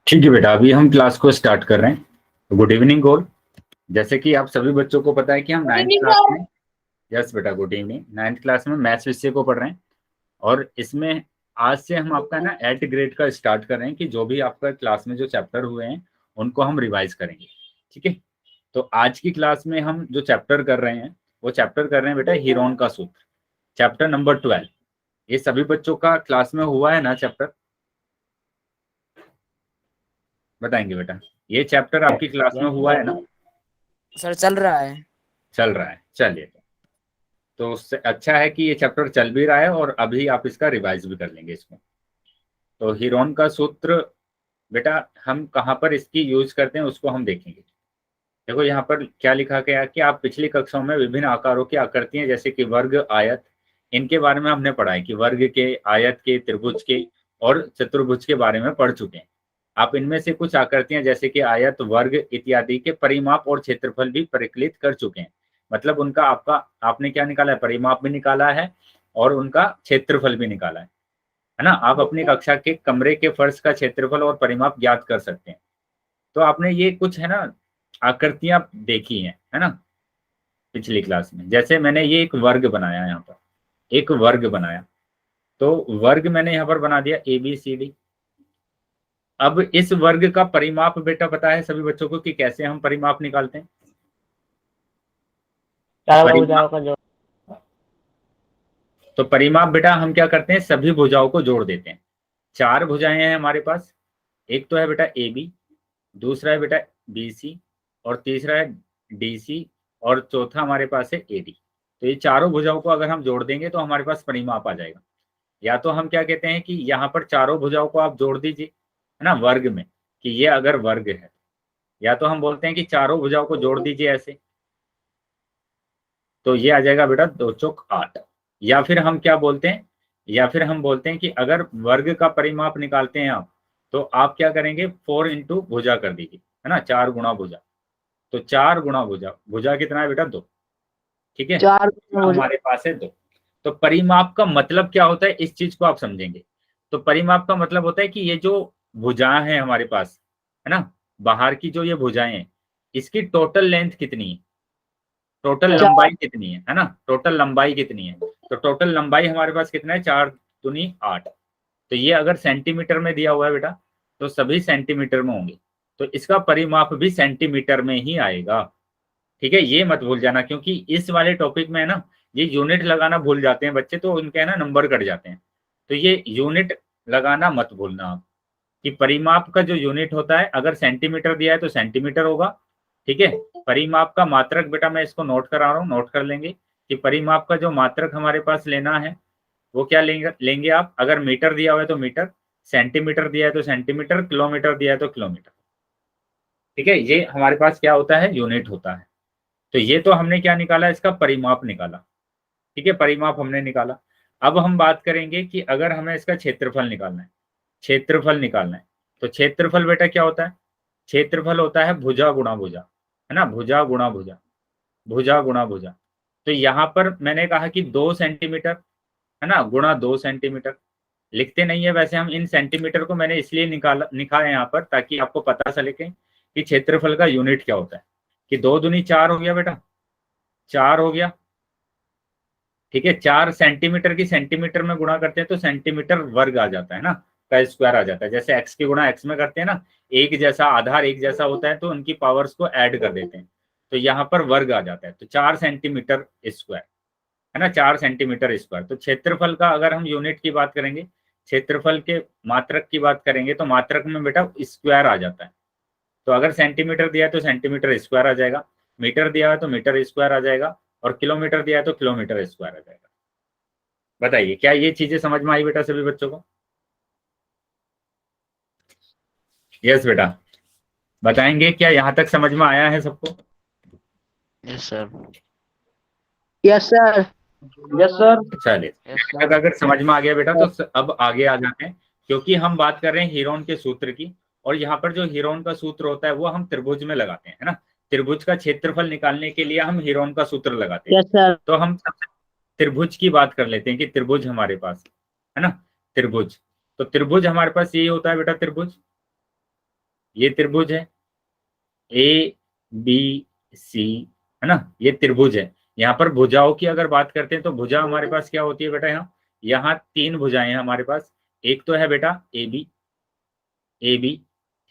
ठीक है बेटा, अभी हम क्लास को स्टार्ट कर रहे हैं। Good evening all. जैसे कि आप सभी बच्चों को पता है कि हम good ninth evening class sir. में। यस बेटा, गुड इवनिंग। नाइन्थ क्लास में मैथ्स विषय को पढ़ रहे हैं और इसमें आज से हम आपका ना 8th ग्रेड का स्टार्ट कर रहे हैं कि जो भी आपका क्लास में जो चैप्टर हुए हैं उनको हम रिवाइज करेंगे। ठीक है। तो आज की क्लास में हम जो चैप्टर कर रहे हैं वो चैप्टर कर रहे हैं बेटा हीरोन का सूत्र, चैप्टर नंबर 12। ये सभी बच्चों का क्लास में हुआ है ना चैप्टर? बताएंगे बेटा, ये चैप्टर आपकी क्लास में हुआ है ना? सर चल रहा है। चल रहा है, चलिए। तो उससे अच्छा है कि ये चैप्टर चल भी रहा है और अभी आप इसका रिवाइज भी कर लेंगे इसको। तो हीरोन का सूत्र बेटा हम कहाँ पर इसकी यूज करते हैं उसको हम देखेंगे। देखो यहाँ पर क्या लिखा गया है कि आप पिछली कक्षाओं में विभिन्न आकारों की आकृतियां जैसे कि वर्ग, आयत, इनके बारे में हमने पढ़ा है कि वर्ग के, आयत के, त्रिभुज के और चतुर्भुज के बारे में पढ़ चुके हैं। आप इनमें से कुछ आकृतियां जैसे कि आयत, वर्ग इत्यादि के परिमाप और क्षेत्रफल भी परिकलित कर चुके हैं। मतलब उनका आपका आपने क्या निकाला है? परिमाप भी निकाला है और उनका क्षेत्रफल भी निकाला है ना? आप अपनी कक्षा के कमरे के फर्श का क्षेत्रफल और परिमाप ज्ञात कर सकते हैं। तो आपने ये कुछ है ना आकृतियां देखी हैं, है ना, पिछली क्लास में। जैसे मैंने ये एक वर्ग बनाया, यहाँ पर एक वर्ग बनाया। तो वर्ग मैंने यहाँ पर बना दिया ABCD। अब इस वर्ग का परिमाप बेटा पता है सभी बच्चों को कि कैसे हम परिमाप निकालते हैं? चार परिमाप, भुजाओं का जो तो परिमाप बेटा हम क्या करते हैं, सभी भुजाओं को जोड़ देते हैं। चार भुजाएं हैं हमारे पास। एक तो है बेटा AB, दूसरा है बेटा BC, और तीसरा है DC, और चौथा हमारे पास है AD। तो ये चारों भुजाओं को अगर हम जोड़ देंगे तो हमारे पास परिमाप आ जाएगा। या तो हम क्या कहते हैं कि यहाँ पर चारों भुजाओं को आप जोड़ दीजिए, है ना, वर्ग में, कि ये अगर वर्ग है। या तो हम बोलते हैं कि चारों भुजाओं को जोड़ दीजिए ऐसे, तो ये आ जाएगा बेटा 2 चौक 8। या फिर हम क्या बोलते हैं, या फिर हम बोलते हैं कि अगर वर्ग का परिमाप निकालते हैं आप, तो आप क्या करेंगे, 4 इंटू भुजा कर दीजिए, है ना, 4 गुणा भुजा। तो 4 गुणा भुजा, भुजा कितना है बेटा? 2। ठीक है, चार भुजा हमारे पास है 2। तो परिमाप का मतलब क्या होता है, इस चीज को आप समझेंगे। तो परिमाप का मतलब होता है कि ये जो भुजाएं हैं हमारे पास, है ना, बाहर की जो ये भुजाएं हैं, इसकी टोटल लेंथ कितनी है, टोटल चार लंबाई कितनी है ना, टोटल लंबाई कितनी है। तो टोटल लंबाई हमारे पास कितना है, 4 दूनी 8। तो ये अगर सेंटीमीटर में दिया हुआ है बेटा, तो सभी सेंटीमीटर में होंगे। तो इसका परिमाप भी सेंटीमीटर में ही आएगा। ठीक है, ये मत भूल जाना, क्योंकि इस वाले टॉपिक में है ना, ये यूनिट लगाना भूल जाते हैं बच्चे, तो उनके है ना नंबर कट जाते हैं। तो ये यूनिट लगाना मत भूलना आप, कि परिमाप का जो यूनिट होता है, अगर सेंटीमीटर दिया है तो सेंटीमीटर होगा। ठीक है। परिमाप का मात्रक बेटा मैं इसको नोट करा रहा हूँ, नोट कर लेंगे कि परिमाप का जो मात्रक हमारे पास लेना है वो क्या लेंगे लेंगे आप। अगर मीटर दिया हुआ है तो मीटर, सेंटीमीटर दिया है तो सेंटीमीटर, किलोमीटर दिया है तो किलोमीटर। ठीक है, ये हमारे पास क्या होता है, यूनिट होता है। तो ये तो हमने क्या निकाला, इसका परिमाप निकाला। ठीक है, परिमाप हमने निकाला। अब हम बात करेंगे कि अगर हमें इसका क्षेत्रफल निकालना है, क्षेत्रफल निकालना है, तो क्षेत्रफल बेटा क्या होता है, क्षेत्रफल होता है भुजा गुणा भुजा, है ना, भुजा गुणा भुजा, भुजा गुणा भुजा। तो यहाँ पर मैंने कहा कि 2 सेंटीमीटर, है ना, गुणा 2 सेंटीमीटर। लिखते नहीं है वैसे हम इन सेंटीमीटर को, मैंने इसलिए निकाला लिखा है यहाँ पर ताकि आपको पता चले कि क्षेत्रफल का यूनिट क्या होता है। कि 2 दूनी 4 हो गया बेटा, 4 हो गया। ठीक है, 4 सेंटीमीटर की सेंटीमीटर में गुणा करते हैं तो सेंटीमीटर वर्ग आ जाता है ना, का स्क्वायर आ जाता है। जैसे एक्स की गुणा एक्स में करते हैं ना, एक जैसा आधार एक जैसा होता है तो उनकी पावर्स को ऐड कर देते हैं, तो यहाँ पर वर्ग आ जाता है। तो 4 सेंटीमीटर स्क्वायर, है ना, 4 सेंटीमीटर स्क्वायर। तो क्षेत्रफल का अगर हम यूनिट की बात करेंगे, क्षेत्रफल के मात्रक की बात करेंगे, तो मात्रक में बेटा स्क्वायर आ जाता है। तो अगर सेंटीमीटर दिया है तो सेंटीमीटर स्क्वायर आ जाएगा, मीटर दिया है तो मीटर स्क्वायर आ जाएगा, और किलोमीटर दिया है तो किलोमीटर स्क्वायर आ जाएगा। बताइए क्या ये चीजें समझ में आई बेटा सभी बच्चों को? यस बेटा, बताएंगे क्या यहाँ तक समझ में आया है सबको? Yes sir. Yes sir. Yes sir. चलिए, यस यहाँ तक सर। अगर समझ में आ गया बेटा तो अब आगे आ जाते हैं, क्योंकि हम बात कर रहे हैं हीरोन के सूत्र की। और यहाँ पर जो हीरोन का सूत्र होता है वो हम त्रिभुज में लगाते हैं, है ना। त्रिभुज का क्षेत्रफल निकालने के लिए हम हीरोन का सूत्र लगाते हैं। Yes sir. तो हम सबसे त्रिभुज की बात कर लेते हैं कि त्रिभुज हमारे पास, है ना, त्रिभुज। तो त्रिभुज हमारे पास यही होता है बेटा, त्रिभुज। ये त्रिभुज है ए बी सी, है ना, ये त्रिभुज है। यहाँ पर भुजाओं की अगर बात करते हैं तो भुजा हमारे पास क्या होती है बेटा, यहाँ 3 भुजाएं हैं हमारे पास। एक तो है बेटा ए बी,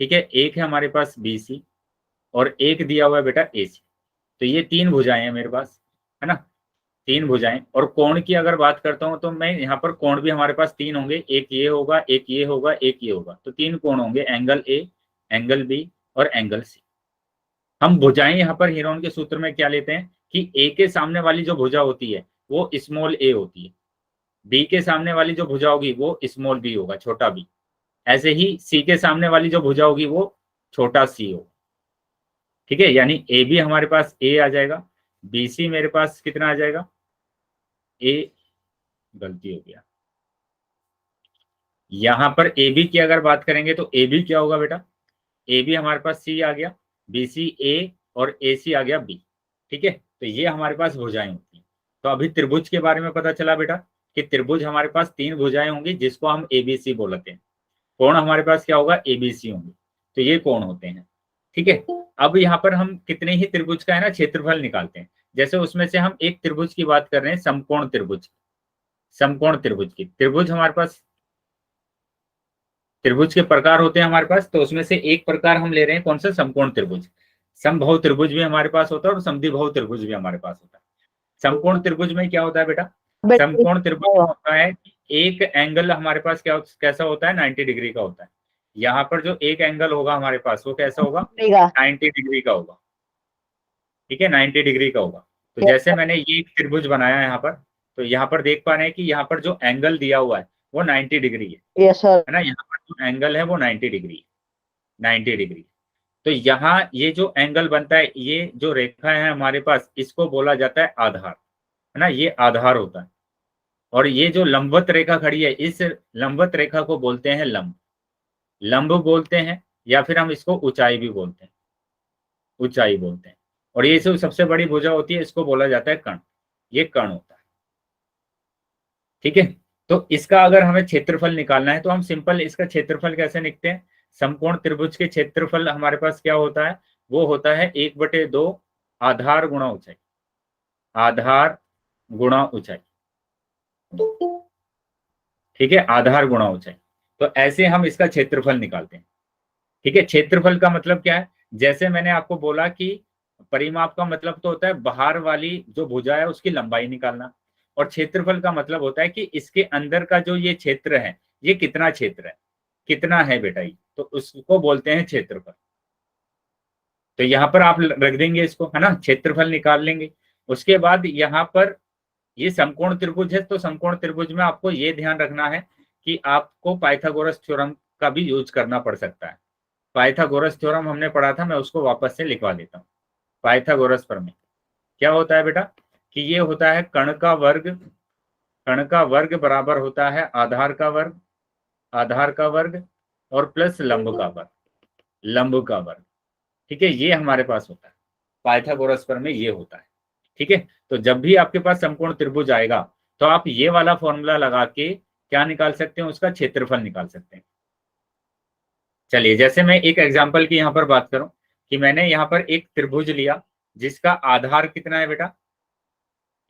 ठीक है, एक है हमारे पास बी सी, और एक दिया हुआ है बेटा ए सी। तो ये 3 भुजाएं हैं मेरे पास, है ना, 3 भुजाएं। और कोण की अगर बात करता हूं तो मैं यहाँ पर कोण भी हमारे पास 3 होंगे, एक ये होगा, एक ये होगा, एक ये होगा, तो 3 कोण होंगे, एंगल ए, एंगल बी और एंगल सी। हम भुजाएं यहाँ पर हीरोन के सूत्र में क्या लेते हैं कि ए के सामने वाली जो भुजा होती है वो स्मॉल ए होती है, बी के सामने वाली जो भुजा होगी वो स्मॉल बी होगा, छोटा बी। ऐसे ही सी के सामने वाली जो भुजा होगी वो छोटा सी होगा, ठीक है। यानी ए बी हमारे पास ए आ जाएगा, बी सी मेरे पास कितना आ जाएगा, ए, गलती हो गया, यहां पर ए बी की अगर बात करेंगे तो ए बी क्या होगा बेटा, ए बी हमारे पास सी आ गया, बी सी ए और ए सी आ गया बी, ठीक है। तो ये हमारे पास भुजाएं होती हैं। तो अभी त्रिभुज के बारे में पता चला बेटा कि त्रिभुज हमारे पास 3 भुजाएं होंगी जिसको हम ए बी सी बोलते हैं। कोण हमारे पास क्या होगा, ए बी सी होंगे, तो ये कोण होते हैं, ठीक है। अब यहाँ पर हम कितने ही त्रिभुज का है ना क्षेत्रफल निकालते हैं। जैसे उसमें से हम एक त्रिभुज की बात कर रहे हैं, समकोण त्रिभुज, समकोण त्रिभुज की, त्रिभुज हमारे पास, त्रिभुज के प्रकार होते हैं हमारे पास, तो उसमें से एक प्रकार हम ले रहे हैं, कौन सा, समकोण त्रिभुज। समबाहु त्रिभुज भी हमारे पास होता है और समद्विबाहु त्रिभुज भी हमारे पास होता है। समकोण त्रिभुज में क्या होता है बेटा, समकोण त्रिभुज में होता है कि एक एंगल हमारे पास क्या कैसा होता है, 90 डिग्री का होता है। यहाँ पर जो एक एंगल होगा हमारे पास वो कैसा होगा, 90 डिग्री का होगा, ठीक है, 90 डिग्री का होगा। तो जैसे मैंने ये एक त्रिभुज बनाया यहाँ पर, तो यहाँ पर देख पा रहे हैं कि यहाँ पर जो एंगल दिया हुआ है वो 90 डिग्री है, यस सर। है ना, यहाँ पर जो एंगल है वो 90 डिग्री है, 90 डिग्री। तो यहाँ ये जो एंगल बनता है, ये जो रेखा है हमारे पास, इसको बोला जाता है आधार, है ना, ये आधार होता है। और ये जो लंबवत रेखा खड़ी है, इस लंबवत रेखा को बोलते हैं लंब, लंब बोलते हैं, या फिर हम इसको ऊंचाई भी बोलते हैं, ऊंचाई बोलते हैं। और ये जो सबसे बड़ी भुजा होती है इसको बोला जाता है कर्ण, ये कर्ण होता है, ठीक है। तो इसका अगर हमें क्षेत्रफल निकालना है तो हम सिंपल इसका क्षेत्रफल कैसे निकलते हैं, समकोण त्रिभुज के क्षेत्रफल हमारे पास क्या होता है, वो होता है 1/2 आधार गुणा ऊंचाई, आधार गुणा ऊंचाई, ठीक है, आधार गुणा ऊंचाई। तो ऐसे हम इसका क्षेत्रफल निकालते हैं, ठीक है। क्षेत्रफल का मतलब क्या है, जैसे मैंने आपको बोला कि परिमाप का मतलब तो होता है बाहर वाली जो भुजा है उसकी लंबाई निकालना, और क्षेत्रफल का मतलब होता है कि इसके अंदर का जो ये क्षेत्र है ये कितना क्षेत्र है, कितना है बेटा ये, तो उसको बोलते हैं क्षेत्रफल। तो यहाँ पर आप रख देंगे इसको, है ना, क्षेत्रफल निकाल लेंगे। उसके बाद यहाँ पर ये समकोण त्रिभुज है, तो समकोण त्रिभुज में आपको ये ध्यान रखना है कि आपको पाइथागोरस थ्योरम का भी यूज करना पड़ सकता है। पाइथागोरस थ्योरम हमने पढ़ा था, मैं उसको वापस से लिखवा देता हूँ। पाइथागोरस प्रमेय क्या होता है बेटा, कि ये होता है कर्ण का वर्ग, कर्ण का वर्ग बराबर होता है आधार का वर्ग, आधार का वर्ग और प्लस लंब का वर्ग, लंब का वर्ग, ठीक है, ये हमारे पास होता है पाइथागोरस प्रमेय, ये होता है, ठीक है। तो जब भी आपके पास समकोण त्रिभुज आएगा तो आप ये वाला फॉर्मूला लगा के क्या निकाल सकते हैं, उसका क्षेत्रफल निकाल सकते हैं। चलिए, जैसे मैं एक एग्जांपल की यहाँ पर बात करूं कि मैंने यहाँ पर एक त्रिभुज लिया जिसका आधार कितना है बेटा,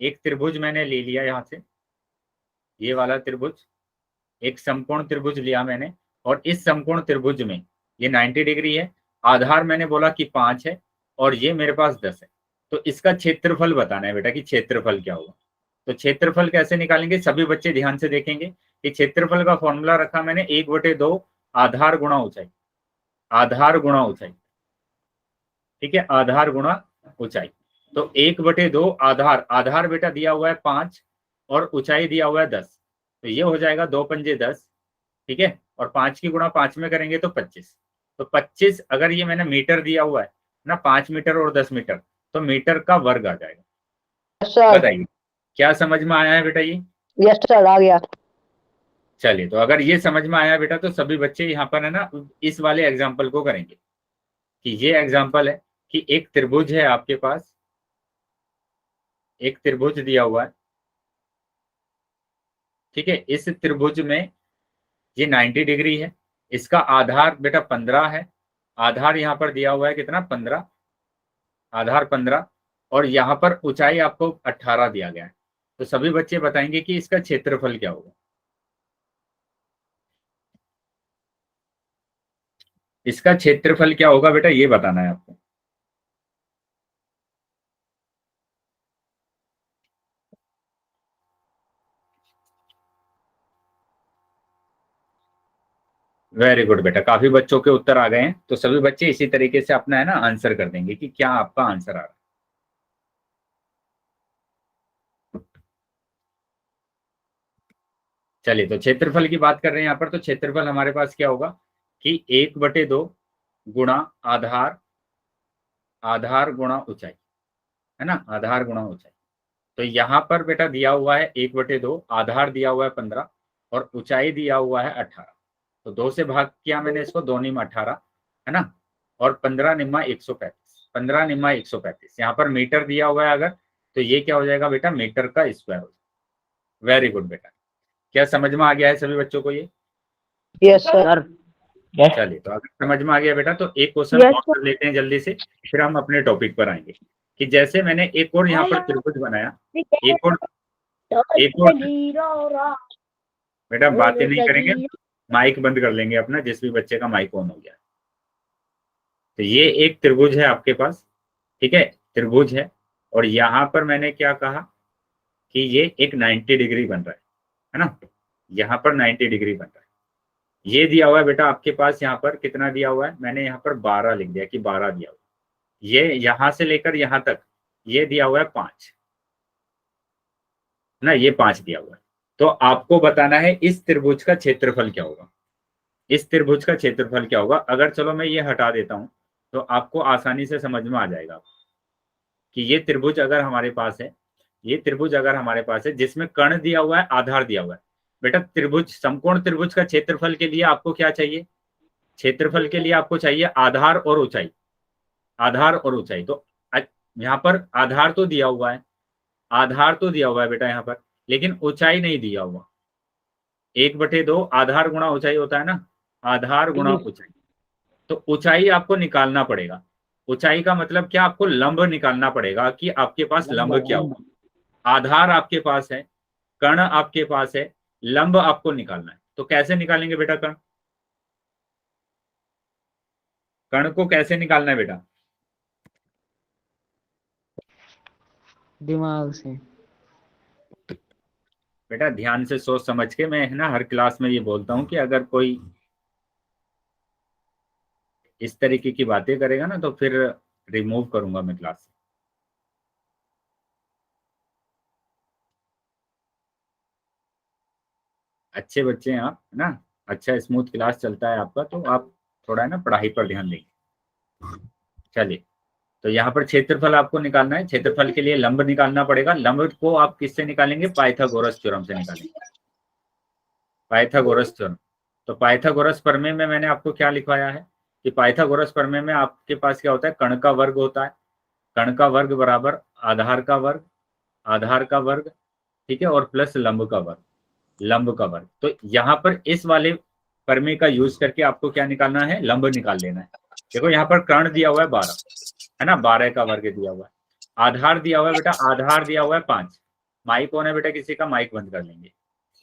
एक त्रिभुज मैंने ले लिया यहाँ से, ये वाला त्रिभुज, एक समकोण त्रिभुज लिया मैंने, और इस समकोण त्रिभुज में ये 90 डिग्री है, आधार मैंने बोला कि 5 है और ये मेरे पास 10 है। तो इसका क्षेत्रफल बताना है बेटा कि क्षेत्रफल क्या होगा। तो क्षेत्रफल कैसे निकालेंगे, सभी बच्चे ध्यान से देखेंगे कि क्षेत्रफल का फॉर्मूला रखा मैंने 1/2 आधार गुणा ऊंचाई, आधार गुणा ऊंचाई, ठीक है, आधार गुणा ऊंचाई। तो 1/2 आधार, आधार बेटा दिया हुआ है 5 और ऊंचाई दिया हुआ है 10, तो ये हो जाएगा 2 पंजे 10, ठीक है, और 5 की गुणा 5 में करेंगे तो 25। तो 25 अगर ये मैंने मीटर दिया हुआ है ना, 5 मीटर और 10 मीटर, तो मीटर का वर्ग आ जाएगा। सर बताइए क्या समझ में आया है बेटा ये, यस सर आ गया। चलिए, तो अगर ये समझ में आया बेटा तो सभी बच्चे यहाँ पर है ना इस वाले एग्जाम्पल को करेंगे कि ये एग्जाम्पल है कि एक त्रिभुज है आपके पास, एक त्रिभुज दिया हुआ है, ठीक है, इस त्रिभुज में ये 90 डिग्री है, इसका आधार बेटा 15 है आधार यहाँ पर दिया हुआ है कितना 15, आधार 15 और यहाँ पर ऊंचाई आपको 18 दिया गया है। तो सभी बच्चे बताएंगे कि इसका क्षेत्रफल क्या होगा। इसका क्षेत्रफल क्या होगा बेटा, ये बताना है आपको। वेरी गुड बेटा, काफी बच्चों के उत्तर आ गए हैं। तो सभी बच्चे इसी तरीके से अपना है ना आंसर कर देंगे कि क्या आपका आंसर आ रहा है। चलिए, तो क्षेत्रफल की बात कर रहे हैं यहाँ पर। तो क्षेत्रफल हमारे पास क्या होगा कि 1/2 गुणा आधार, आधार गुणा ऊंचाई, है ना, आधार गुणा ऊंचाई। तो यहाँ पर बेटा दिया हुआ है 1/2, आधार दिया हुआ है 15 और ऊंचाई दिया हुआ है 18। तो 2 से भाग किया मैंने इसको, 2 निम्न 18, है ना, और 15 निम्मा 135, 15 निम्मा 135। यहाँ पर मीटर दिया हुआ है अगर, तो ये क्या हो जाएगा बेटा, मीटर का स्क्वायर हो जाएगा। वेरी गुड बेटा, क्या समझ में आ गया है सभी बच्चों को ये? Yes sir. चलिए, तो अगर समझ में आ गया बेटा तो एक क्वेश्चन Yes, और कर लेते हैं जल्दी से, फिर हम अपने टॉपिक पर आएंगे। कि जैसे मैंने एक और यहाँ पर त्रिभुज बनाया, एक और बेटा बातें नहीं करेंगे, माइक बंद कर लेंगे अपना, जिस भी बच्चे का माइक ऑन हो गया। तो ये एक त्रिभुज है आपके पास, ठीक है, त्रिभुज है। और यहाँ पर मैंने क्या कहा कि ये एक 90 डिग्री बन रहा है ना, यहाँ पर 90 डिग्री बन रहा है। ये दिया हुआ है बेटा आपके पास, यहाँ पर कितना दिया हुआ है, मैंने यहाँ पर 12 लिख दिया कि 12 दिया हुआ है। ये यहाँ से लेकर यहाँ तक ये दिया हुआ है 5 ना, ये 5 दिया हुआ है। तो आपको बताना है इस त्रिभुज का क्षेत्रफल क्या होगा। इस त्रिभुज का क्षेत्रफल क्या होगा। अगर चलो मैं ये हटा देता हूं तो आपको आसानी से समझ में आ जाएगा कि ये त्रिभुज अगर हमारे पास है, ये त्रिभुज अगर हमारे पास है जिसमें कर्ण दिया हुआ है, आधार दिया हुआ है। बेटा त्रिभुज, समकोण त्रिभुज का क्षेत्रफल के लिए आपको क्या चाहिए, क्षेत्रफल के लिए आपको चाहिए आधार और ऊंचाई, आधार और ऊंचाई। तो यहाँ पर आधार तो दिया हुआ है, आधार तो दिया हुआ है बेटा यहाँ पर, लेकिन ऊंचाई नहीं दिया हुआ। 1/2 आधार गुणा ऊंचाई होता है ना, आधार गुणा ऊंचाई। तो ऊंचाई आपको निकालना पड़ेगा। ऊंचाई का मतलब क्या, आपको लंब निकालना पड़ेगा कि आपके पास लंब क्या होगा। आधार आपके पास है, कर्ण आपके पास है, लंब आपको निकालना है। तो कैसे निकालेंगे बेटा कर्ण, कर्ण को कैसे निकालना है बेटा? दिमाग से। बेटा ध्यान से सोच समझ के, मैं है ना हर क्लास में ये बोलता हूं कि अगर कोई इस तरीके की बातें करेगा ना तो फिर रिमूव करूंगा मैं क्लास से। अच्छे बच्चे हैं आप, है ना, अच्छा स्मूथ क्लास चलता है आपका, तो आप थोड़ा है ना पढ़ाई पर ध्यान देंगे। चलिए, तो यहाँ पर क्षेत्रफल आपको निकालना है। क्षेत्रफल के लिए लंब निकालना पड़ेगा। लंब को आप किससे निकालेंगे, पाइथागोरस थ्योरम से निकालेंगे, पाइथागोरस थ्योरम। तो पाइथागोरस प्रमेय में मैंने आपको क्या लिखवाया है कि पाइथागोरस प्रमेय में आपके पास क्या होता है, कर्ण का वर्ग होता है, कर्ण का वर्ग बराबर आधार का वर्ग, आधार का वर्ग, ठीक है, और प्लस लंब का वर्ग, लंब का वर्ग। तो यहाँ पर इस वाले प्रमेय का यूज करके आपको क्या निकालना है, लंब निकाल लेना है। देखो यहाँ पर कर्ण दिया हुआ है 12, है ना, 12 का वर्ग दिया हुआ है। आधार दिया हुआ है बेटा, आधार दिया हुआ है 5। माइक ऑन है बेटा किसी का, माइक बंद कर लेंगे,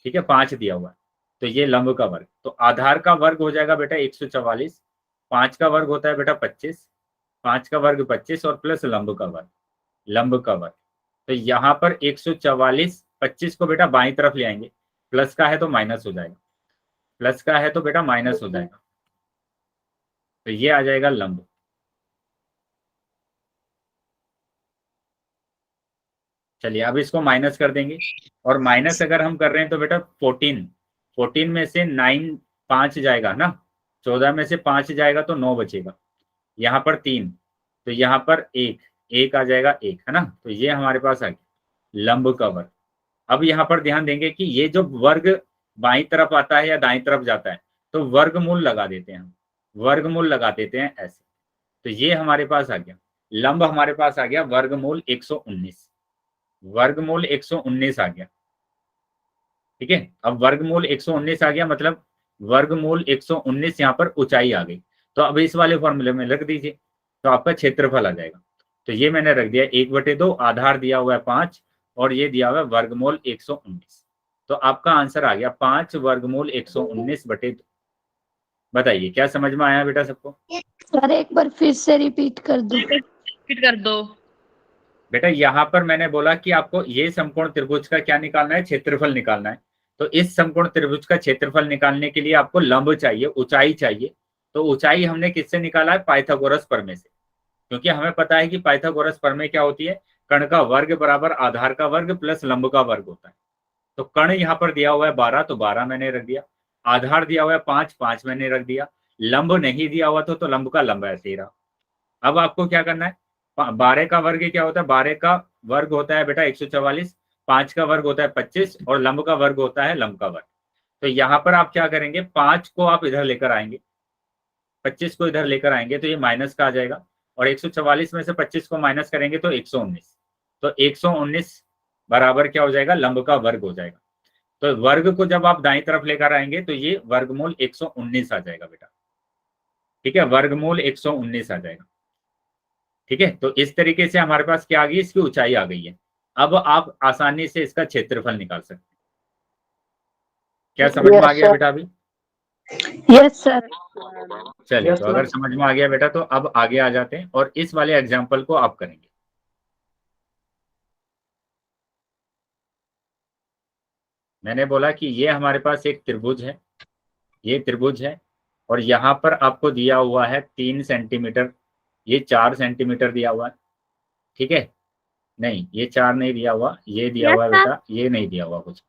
ठीक है, 5 दिया हुआ है। तो ये लंब का वर्ग, तो आधार का वर्ग हो जाएगा बेटा 144, 5 का वर्ग होता है बेटा 25, 5 का वर्ग 25 और प्लस लंब का वर्ग, लंब का वर्ग। तो यहाँ पर 144, 25 को बेटा बाईं तरफ ले आएंगे, प्लस का है तो माइनस हो जाएगा, प्लस का है तो बेटा माइनस हो जाएगा। तो ये आ जाएगा लंब। चलिए अब इसको माइनस कर देंगे, और माइनस अगर हम कर रहे हैं तो बेटा 14, 14 में से 9 5 जाएगा ना, 14 में से 5 जाएगा तो 9 बचेगा। यहाँ पर 3, तो यहाँ पर 1, 1 आ जाएगा 1, है ना। तो ये हमारे पास आ गया लंब का वर्ग। अब यहाँ पर ध्यान देंगे कि ये जो वर्ग बाईं तरफ आता है या दाईं तरफ जाता है तो वर्गमूल लगा देते हैं हम, वर्गमूल लगा देते हैं ऐसे। तो ये हमारे पास आ गया लंब, हमारे पास आ गया वर्गमूल 119, वर्गमूल 119 आ गया, ठीक है। अब वर्गमूल 119 आ गया मतलब वर्गमूल 119 यहाँ पर ऊंचाई आ गई। तो अब इस वाले फॉर्मूले में रख दीजिए, तो आपका क्षेत्रफल आ जाएगा। तो ये मैंने रख दिया 1/2, आधार दिया हुआ है 5 और ये दिया हुआ है वर्गमूल 119। तो आपका आंसर आ गया 5 वर्गमूल 119/2। बताइए क्या समझ में आया बेटा सबको? सर एक बार फिर से रिपीट कर दो। रिपीट कर दो। बेटा यहाँ पर मैंने बोला कि आपको ये समकोण त्रिभुज का क्या निकालना है, क्षेत्रफल निकालना है। तो इस समकोण त्रिभुज का क्षेत्रफल निकालने के लिए आपको लंब चाहिए, ऊंचाई चाहिए। तो ऊंचाई हमने किससे निकाला है? पाइथागोरस प्रमेय से। क्योंकि हमें पता है कि पाइथागोरस प्रमेय क्या होती है, कर्ण का वर्ग बराबर आधार का वर्ग प्लस लंब का वर्ग होता है। तो कर्ण यहाँ पर दिया हुआ है 12, तो 12 मैंने रख दिया। आधार दिया हुआ है 5, 5 मैंने रख दिया। लंब नहीं दिया हुआ तो लंब का लंब ऐसे ही रहा। अब आपको क्या करना है, 12 का वर्ग क्या होता है? 12 का वर्ग होता है बेटा 144, 5 का वर्ग होता है 25 और लंब का वर्ग होता है लंब का वर्ग। तो यहाँ पर आप क्या करेंगे, 5 को आप इधर लेकर आएंगे, 25 को इधर लेकर आएंगे तो ये माइनस का आ जाएगा, और 144 में से 25 को माइनस करेंगे तो 119। तो 119 बराबर क्या हो जाएगा? लंब का वर्ग हो जाएगा। तो वर्ग को जब आप दाईं तरफ लेकर आएंगे तो ये वर्गमूल 119 आ जाएगा बेटा। ठीक है, वर्गमूल 119 आ जाएगा। ठीक है, तो इस तरीके से हमारे पास क्या आ गई, इसकी ऊंचाई आ गई है। अब आप आसानी से इसका क्षेत्रफल निकाल सकते हैं। क्या समझ में आ गया बेटा अभी? Yes sir. चलिए, तो अगर समझ में आ गया बेटा तो अब आगे आ जाते हैं और इस वाले एग्जाम्पल को आप करेंगे। मैंने बोला कि ये हमारे पास एक त्रिभुज है, ये त्रिभुज है, और यहाँ पर आपको दिया हुआ है 3 सेंटीमीटर, ये 4 सेंटीमीटर दिया हुआ है। ठीक है, नहीं ये 4 नहीं दिया हुआ, ये दिया हुआ है बेटा, ये नहीं दिया हुआ कुछ।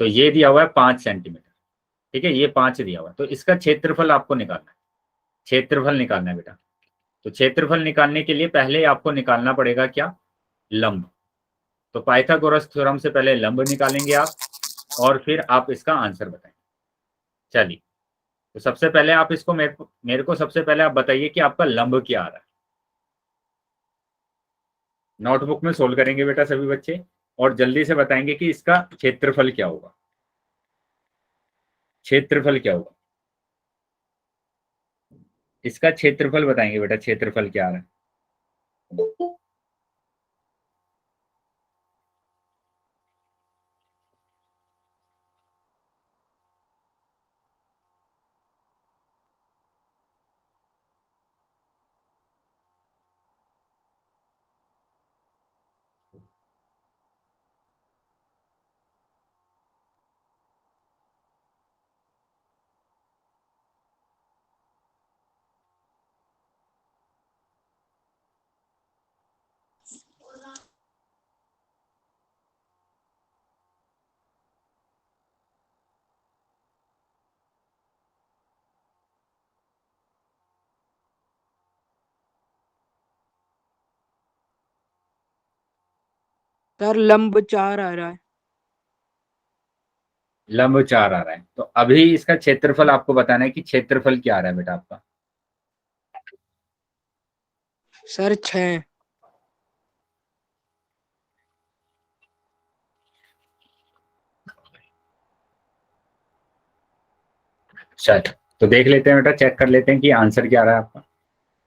तो ये दिया हुआ है 5 सेंटीमीटर। ठीक है, ये 5 दिया हुआ है। तो इसका क्षेत्रफल आपको निकालना है, क्षेत्रफल निकालना है बेटा। तो क्षेत्रफल निकालने के लिए पहले आपको निकालना पड़ेगा क्या? लंब। तो पाइथागोरस थ्योरम से पहले लंब निकालेंगे आप, और फिर आप इसका आंसर बताएंगे। चलिए, तो सबसे पहले आप इसको मेरे को सबसे पहले आप बताइए कि आपका लंब क्या आ रहा है। नोटबुक में सोल्व करेंगे बेटा सभी बच्चे, और जल्दी से बताएंगे कि इसका क्षेत्रफल क्या होगा। क्षेत्रफल क्या होगा, इसका क्षेत्रफल बताएंगे बेटा, क्षेत्रफल क्या आ रहा है। सर लंब 4 आ रहा है। लंब 4 आ रहा है, तो अभी इसका क्षेत्रफल आपको बताना है कि क्षेत्रफल क्या आ रहा है बेटा आपका। सर 6। चल, तो देख लेते हैं बेटा, चेक कर लेते हैं कि आंसर क्या आ रहा है आपका।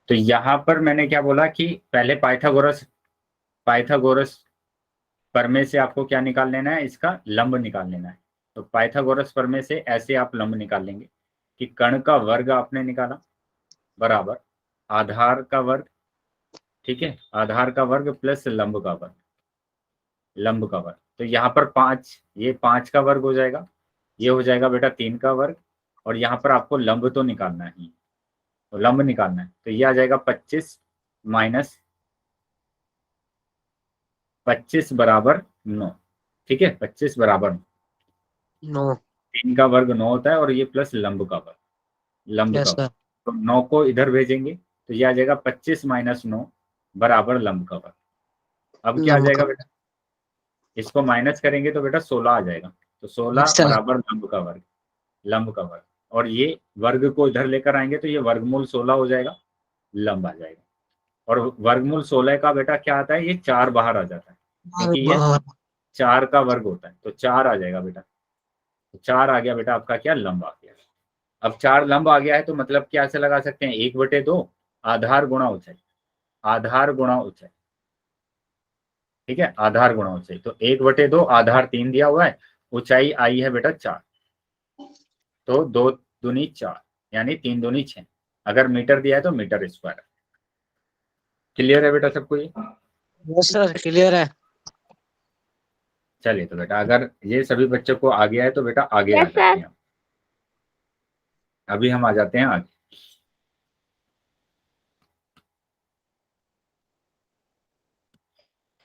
तो यहाँ पर मैंने क्या बोला कि पहले पाइथागोरस पाइथागोरस प्रमेय से आपको क्या निकाल लेना है, इसका लंब निकाल लेना है। तो पाइथागोरस प्रमेय से ऐसे आप लंब निकाल लेंगे कि कर्ण का वर्ग आपने निकाला बराबर आधार का वर्ग। ठीक है, आधार का वर्ग प्लस लंब का वर्ग, लंब का वर्ग। तो यहाँ पर 5, ये 5 का वर्ग हो जाएगा, ये हो जाएगा बेटा 3 का वर्ग, और यहाँ पर आपको लंब तो निकालना ही, तो लंब निकालना है। तो ये आ जाएगा 25 माइनस 25 बराबर 9। ठीक है, 25 बराबर No. 3 का वर्ग 9 होता है, और ये प्लस लंब का वर्ग, लंब का Yes, वर्ग। sir. तो 9 को इधर भेजेंगे तो ये आ जाएगा 25 माइनस 9 बराबर लंब का वर्ग। अब क्या आ लंब जाएगा का। बेटा, इसको माइनस करेंगे तो बेटा 16 आ जाएगा। तो 16 Yes, sir. बराबर लंब का वर्ग, लंब का वर्ग। और ये वर्ग को इधर लेकर आएंगे तो ये वर्गमूल 16 हो जाएगा, लंब आ जाएगा। और वर्गमूल 16 का बेटा क्या आता है, ये 4 बाहर आ जाता है, क्योंकि ये 4 का वर्ग होता है। तो 4 आ जाएगा बेटा, तो 4 आ गया बेटा आपका क्या, लंब आ गया। अब 4 लंब आ गया है तो मतलब क्या से लगा सकते हैं, 1/2 आधार गुणा ऊंचाई, आधार गुणा ऊंचाई, ठीक है, आधार गुणा ऊंचाई। तो 1/2 आधार 3 दिया हुआ है, ऊंचाई आई है बेटा 4, तो 2 दूनी 4 यानी 3 दूनी 6, अगर मीटर दिया है तो मीटर स्क्वायर। क्लियर है बेटा सबको ये? यस सर क्लियर है। चलिए तो बेटा अगर ये सभी बच्चों को आ गया है तो बेटा आगे आ Yes, जाते हैं। अभी हम आ जाते हैं आगे।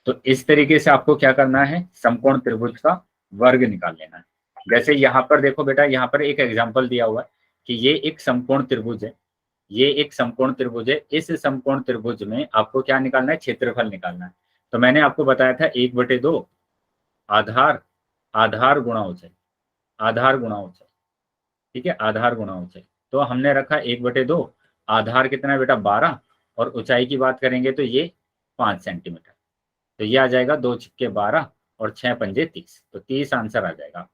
तो इस तरीके से आपको क्या करना है, समकोण त्रिभुज का वर्ग निकाल लेना है। जैसे यहाँ पर देखो बेटा, यहाँ पर एक एग्जांपल दिया हुआ है कि ये एक समकोण त्रिभुज है, ये एक समकोण त्रिभुज है। इस समकोण त्रिभुज में आपको क्या निकालना है, क्षेत्रफल निकालना है। तो मैंने आपको बताया था 1/2 आधार, आधार गुणा ऊंचाई, आधार गुणा ऊंचाई, ठीक है, आधार गुणा ऊंचाई। तो हमने रखा 1/2, आधार कितना है बेटा 12, और ऊंचाई की बात करेंगे तो ये 5 सेंटीमीटर। तो ये आ जाएगा 2 छिक्के 12 और 6 पंजे 30, तो 30 आंसर आ जाएगा।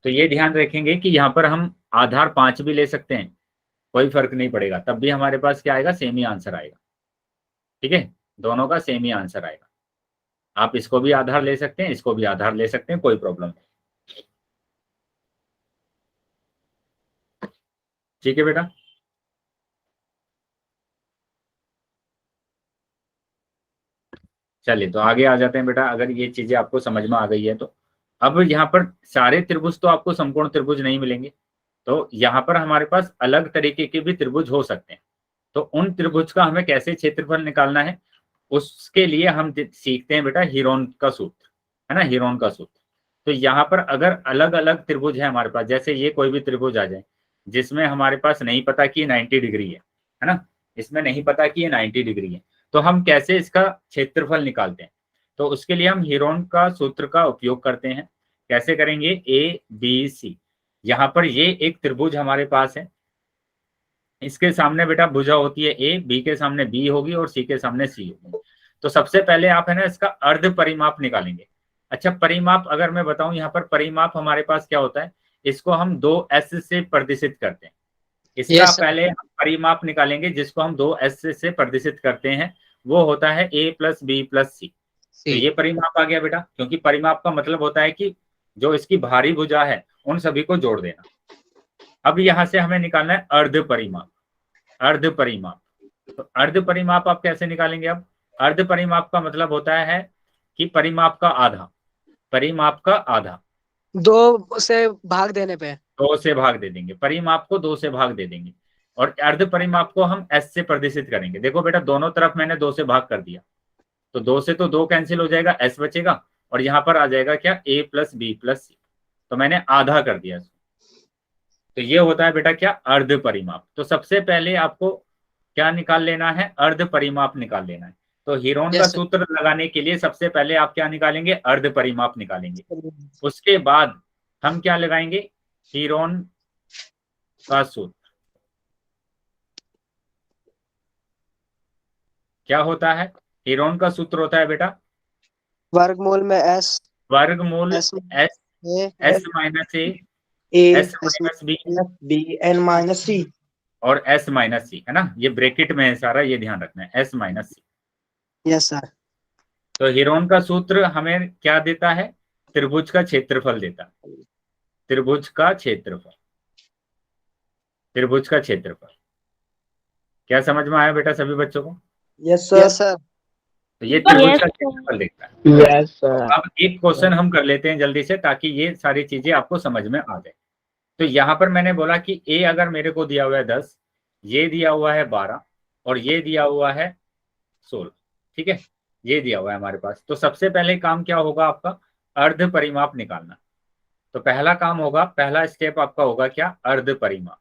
तो ये ध्यान रखेंगे कि यहाँ पर हम आधार 5 भी ले सकते हैं, कोई फर्क नहीं पड़ेगा, तब भी हमारे पास क्या आएगा, सेम ही आंसर आएगा, ठीक है, दोनों का सेम ही आंसर आएगा। आप इसको भी आधार ले सकते हैं, इसको भी आधार ले सकते हैं, कोई प्रॉब्लम नहीं, ठीक है बेटा। चलिए तो आगे आ जाते हैं बेटा, अगर ये चीजें आपको समझ में आ गई है तो। अब यहाँ पर सारे त्रिभुज तो आपको समकोण त्रिभुज नहीं मिलेंगे, तो यहाँ पर हमारे पास अलग तरीके के भी त्रिभुज हो सकते हैं। तो उन त्रिभुज का हमें कैसे क्षेत्रफल निकालना है, उसके लिए हम सीखते हैं बेटा हीरोन का सूत्र, है ना, हीरोन का सूत्र। तो यहाँ पर अगर अलग अलग त्रिभुज है हमारे पास, जैसे ये कोई भी त्रिभुज आ जाए जिसमें हमारे पास नहीं पता कि 90 डिग्री है ना, इसमें नहीं पता कि ये 90 डिग्री है, तो हम कैसे इसका क्षेत्रफल निकालते हैं, तो उसके लिए हम हीरोन का सूत्र का उपयोग करते हैं। कैसे करेंगे, ए बी सी, यहाँ पर ये एक त्रिभुज हमारे पास है, इसके सामने बेटा भुजा होती है ए, बी के सामने बी होगी और सी के सामने सी होगी। तो सबसे पहले आप है ना इसका अर्ध परिमाप निकालेंगे। अच्छा, परिमाप अगर मैं बताऊं, यहाँ पर परिमाप हमारे पास क्या होता है, इसको हम 2s से प्रदर्शित करते हैं। इसका Yes, sir. पहले हम परिमाप निकालेंगे जिसको हम 2s से प्रदर्शित करते हैं, वो होता है a + b + c। तो ये परिमाप आ गया बेटा, क्योंकि परिमाप का मतलब होता है कि जो इसकी भारी भुजा है उन सभी को जोड़ देना। अब यहां से हमें निकालना है अर्ध परिमाप, अर्ध परिमाप। तो अर्ध परिमाप आप कैसे निकालेंगे, अब अर्ध परिमाप का मतलब होता है कि परिमाप का आधा, परिमाप का आधा 2 से भाग देने पे 2 से भाग दे देंगे, परिमाप को 2 से भाग दे देंगे, और अर्ध परिमाप को हम s से प्रदर्शित करेंगे। देखो बेटा दोनों तरफ मैंने 2 से भाग कर दिया, तो 2 से तो 2 कैंसिल हो जाएगा, s बचेगा, और यहाँ पर आ जाएगा क्या, a + b + c, तो मैंने आधा कर दिया इसको। तो ये होता है बेटा क्या, अर्ध परिमाप। तो सबसे पहले आपको क्या निकाल लेना है, अर्ध परिमाप निकाल लेना है। तो हीरोन का Yes, sir. सूत्र लगाने के लिए सबसे पहले आप क्या निकालेंगे, अर्ध परिमाप निकालेंगे। उसके बाद हम क्या लगाएंगे, हीरोन का सूत्र। क्या होता है, हीरोन का सूत्र होता है बेटा वर्गमूल में s वर्गमूल s s, a s - a, a s - b b n - c। और s - c, है ना, ये ब्रैकेट में है सारा, ये ध्यान रखना है, s - c। Yes sir. तो हीरोन का सूत्र हमें क्या देता है, त्रिभुज का क्षेत्रफल देता है, त्रिभुज का क्षेत्रफल, त्रिभुज का क्षेत्रफल। क्या समझ में आया बेटा सभी बच्चों को? Yes sir. तो ये त्रिभुज Yes, का sir. क्षेत्रफल देखता है। यस तो सर। अब एक क्वेश्चन हम कर लेते हैं जल्दी से, ताकि ये सारी चीजें आपको समझ में आ जाए। तो यहाँ पर मैंने बोला कि a अगर मेरे को दिया हुआ है 10, ये दिया हुआ है 12, और ये दिया हुआ है 16, ठीक है, ये दिया हुआ है हमारे पास। तो सबसे पहले काम क्या होगा आपका, अर्ध परिमाप निकालना। तो पहला काम होगा, पहला स्टेप आपका होगा क्या, अर्ध परिमाप,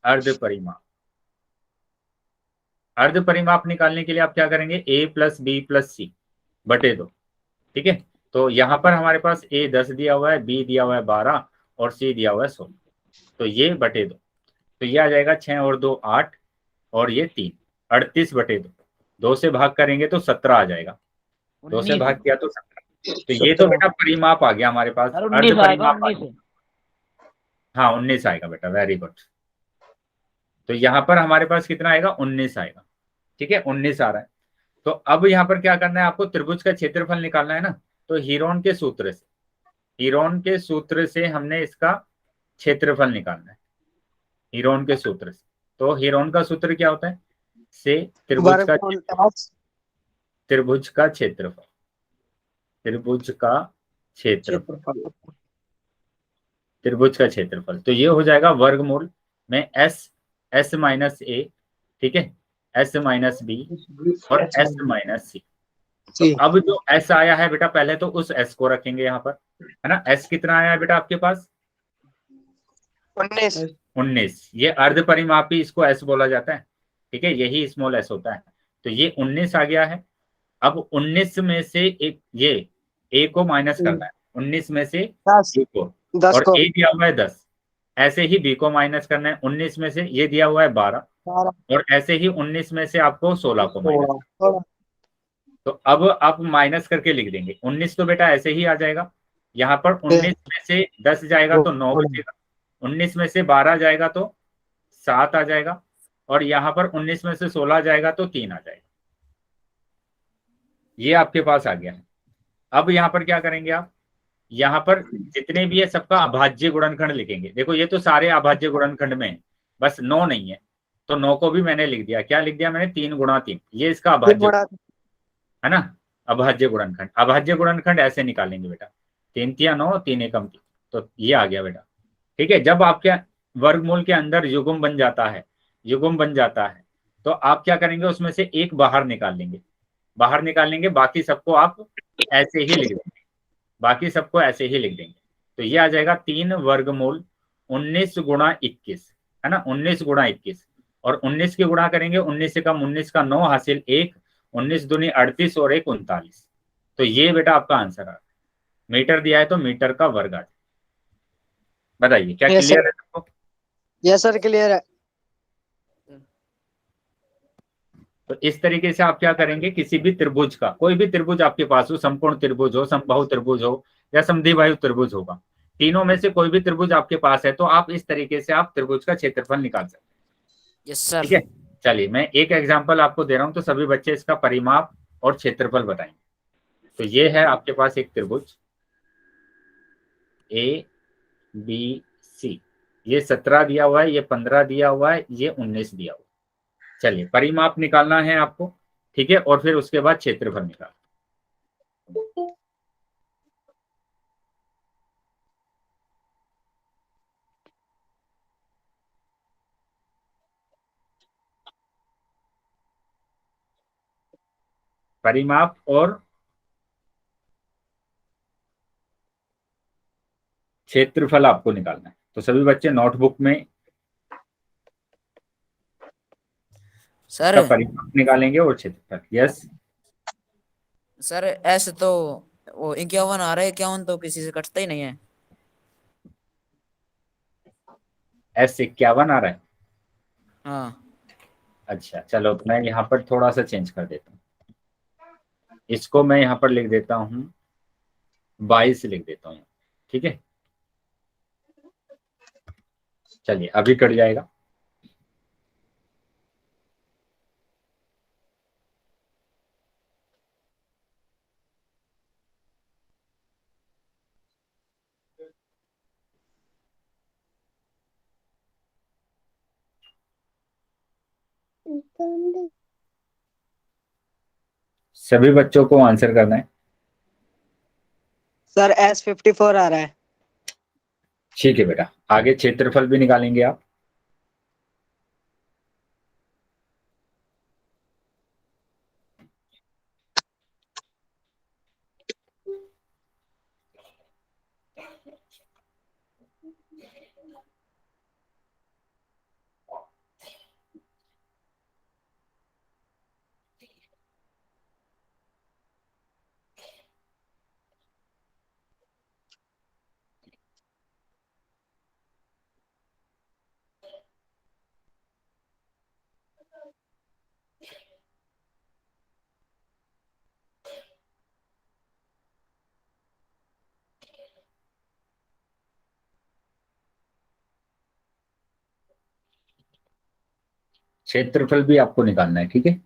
अर्ध परिमाप। अर्ध परिमाप निकालने के लिए आप क्या करेंगे, a + b + c बटे 2, ठीक है। तो यहाँ पर हमारे पास a 10 दिया हुआ है, b दिया हुआ है 12 और c दिया हुआ है 16, तो ये बटे 2, तो ये आ जाएगा 6 और 2 8, और ये 3 38 बटे 2, 2 से भाग करेंगे तो 17 आ जाएगा, 2 से भाग किया तो 17, तो ये तो बेटा परिमाप आ गया हमारे पास, सर अर्ध 19 आएगा, परिमाप आ 19। गया। हाँ 19 आएगा बेटा, वेरी गुड। तो यहाँ पर हमारे पास कितना आएगा, 19 आएगा। ठीक है, 19 आ रहा है। तो अब यहाँ पर क्या करना है आपको, त्रिभुज का क्षेत्रफल निकालना है ना। तो हीरोन के सूत्र से हमने इसका क्षेत्रफल निकालना है, हीरोन के सूत्र से। तो हीरोन का सूत्र क्या होता है, से वर्गमूल S त्रिभुज का क्षेत्रफल, त्रिभुज का क्षेत्रफल, क्षेत्रफल। त्रिभुज का क्षेत्रफल। तो ये हो जाएगा वर्गमूल में एस माइनस ए, ठीक है, एस माइनस बी और एस माइनस सी। तो जी अब जो एस आया है बेटा, पहले तो उस एस को रखेंगे यहाँ पर, है ना। एस कितना आया है बेटा आपके पास, 19 19। ये अर्ध परिमापी इसको एस बोला जाता है, ठीक है, यही स्मॉल एस होता है। तो ये 19 आ गया है। अब 19 में से एक ये ए को माइनस करना है, 19 में से 10 ए को, 10 और को ए दिया हुआ है 10। ऐसे ही बी को माइनस करना है, 19 में से ये दिया हुआ है 12, 12 और ऐसे ही 19 में से आपको 16 को माइनस। 16 तो अब आप माइनस करके लिख देंगे, 19 तो बेटा ऐसे ही आ जाएगा। यहाँ पर 19 में से 10 जाएगा तो 9 बचेगा, 19 में से 12 जाएगा तो 7 आ जाएगा, और यहाँ पर 19 में से 16 जाएगा तो 3 आ जाएगा। ये आपके पास आ गया है। अब यहाँ पर क्या करेंगे आप, यहाँ पर जितने भी है सबका अभाज्य गुणनखंड लिखेंगे। देखो ये तो सारे अभाज्य गुणनखंड में है, बस 9 नहीं है। तो 9 को भी मैंने लिख दिया, क्या लिख दिया मैंने, 3 गुणा 3, ये इसका अभाज्य, है ना, अभाज्य गुणनखंड। अभाज्य गुणनखंड ऐसे निकालेंगे बेटा, 3 तिया 9, 3 एकम 3। तो ये आ गया बेटा। ठीक है, जब आपके वर्गमूल के अंदर युग्म बन जाता है, युग्म बन जाता है, तो आप क्या करेंगे, उसमें से एक बाहर निकाल लेंगे, बाहर निकाल लेंगे, बाकी सबको आप ऐसे ही लिख देंगे, बाकी सबको ऐसे ही लिख देंगे। तो ये आ जाएगा 3 वर्गमूल 19 गुणा 21, है ना, 19 गुणा 21। और 19 की गुणा करेंगे, 19 से कम 19 का 9 हासिल 1, 19 दूनी 38 और 1 39। तो ये बेटा आपका आंसर आ रहा है। मीटर दिया है तो मीटर का वर्ग आ जाए। बताइए क्या यस क्लियर सर, है सबको। यस सर क्लियर है। तो इस तरीके से आप क्या करेंगे, किसी भी त्रिभुज का, कोई भी त्रिभुज आपके पास हो, संपूर्ण त्रिभुज हो, समबाहु त्रिभुज हो, या समद्विबाहु त्रिभुज होगा, तीनों में से कोई भी त्रिभुज आपके पास है, तो आप इस तरीके से आप त्रिभुज का क्षेत्रफल निकाल सकते हैं। Yes sir. ठीक है, चलिए मैं एक एग्जांपल आपको दे रहा हूं, तो सभी बच्चे इसका परिमाप और क्षेत्रफल बताएंगे। तो ये है आपके पास एक त्रिभुज ए बी सी, ये 17 दिया हुआ है, ये 15 दिया हुआ है, ये 19 दिया हुआ है। चलिए परिमाप निकालना है आपको, ठीक है, और फिर उसके बाद क्षेत्रफल निकाल। परिमाप और क्षेत्रफल आपको निकालना है। तो सभी बच्चे नोटबुक में सर इसका परिमाप निकालेंगे और क्षेत्रफल। यस, सर ऐसे तो वो 51 आ रहा है, 51 तो किसी से कटता ही नहीं है। S51 आ रहा है। हाँ अच्छा चलो, मैं यहाँ पर थोड़ा सा चेंज कर देता हूँ, इसको मैं यहाँ पर लिख देता हूँ 22 लिख देता हूँ, ठीक है। चलिए अभी कट जाएगा। सभी बच्चों को आंसर करना है। सर S54 आ रहा है। ठीक है बेटा, आगे क्षेत्रफल भी निकालेंगे आप। क्षेत्रफल भी आपको निकालना है, ठीक है।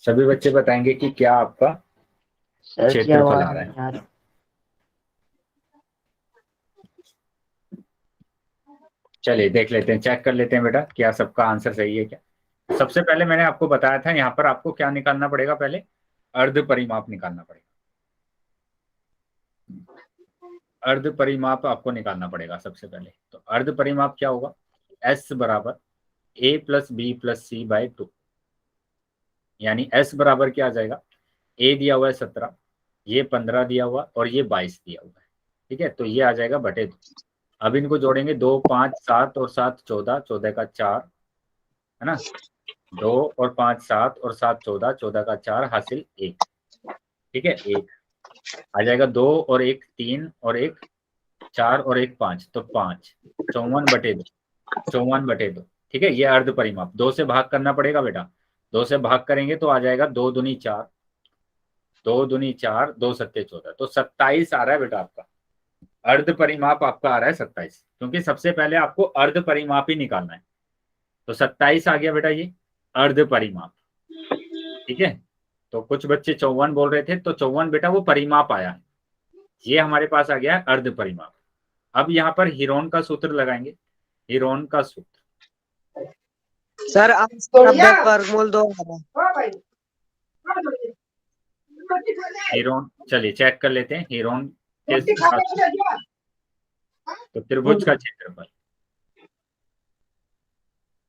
सभी बच्चे बताएंगे कि क्या आपका सर की क्षेत्रफल आवाज आ रहा है। नहीं आ रही। चलिए देख लेते हैं, चेक कर लेते हैं बेटा क्या सबका आंसर सही है क्या। सबसे पहले मैंने आपको बताया था यहाँ पर आपको क्या निकालना पड़ेगा, पहले अर्ध परिमाप निकालना पड़ेगा। अर्ध परिमाप आपको निकालना पड़ेगा सबसे पहले। तो अर्ध परिमाप क्या होगा, S बराबर A plus B plus C by 2, यानी S बराबर क्या आ जाएगा, A दिया हुआ है 17, ये 15 दिया हुआ और ये 22 दिया हुआ है, ठीक है। तो ये आ जाएगा बटे 2। अब इनको जोड़ेंगे, 2 5 7 और 7 14, 14 का 4 है ना, 2 और 5 7 और 7 14, 14 का 4 हासिल 1, ठीक है। 1 आ जाएगा, 2 और 1 3 और 1 4 और 1 5, तो 5, 54/2, 54/2, ठीक है। ये अर्ध परिमाप 2 से भाग करना पड़ेगा बेटा, 2 से भाग करेंगे तो आ जाएगा 2 दूनी 4, 2 दूनी 4, 2 सत्ते 14, तो 27 आ रहा है बेटा आपका। अर्ध परिमाप आपका आ रहा है 27, क्योंकि सबसे पहले आपको अर्ध परिमाप ही निकालना है। तो 27 आ गया बेटा ये अर्ध परिमाप, ठीक है। तो कुछ बच्चे 54 बोल रहे थे, तो 54 बेटा वो परिमाप आया है, ये हमारे पास आ गया है अर्ध परिमाप। अब यहाँ पर हीरोन का सूत्र लगाएंगे, हीरोन का सूत्र। सर आप वर्गमूल 2 आ रहा है। हीरोन, चलिए चेक कर लेते हैं हीरोन के तो त्रिभुज का क्षेत्रफल,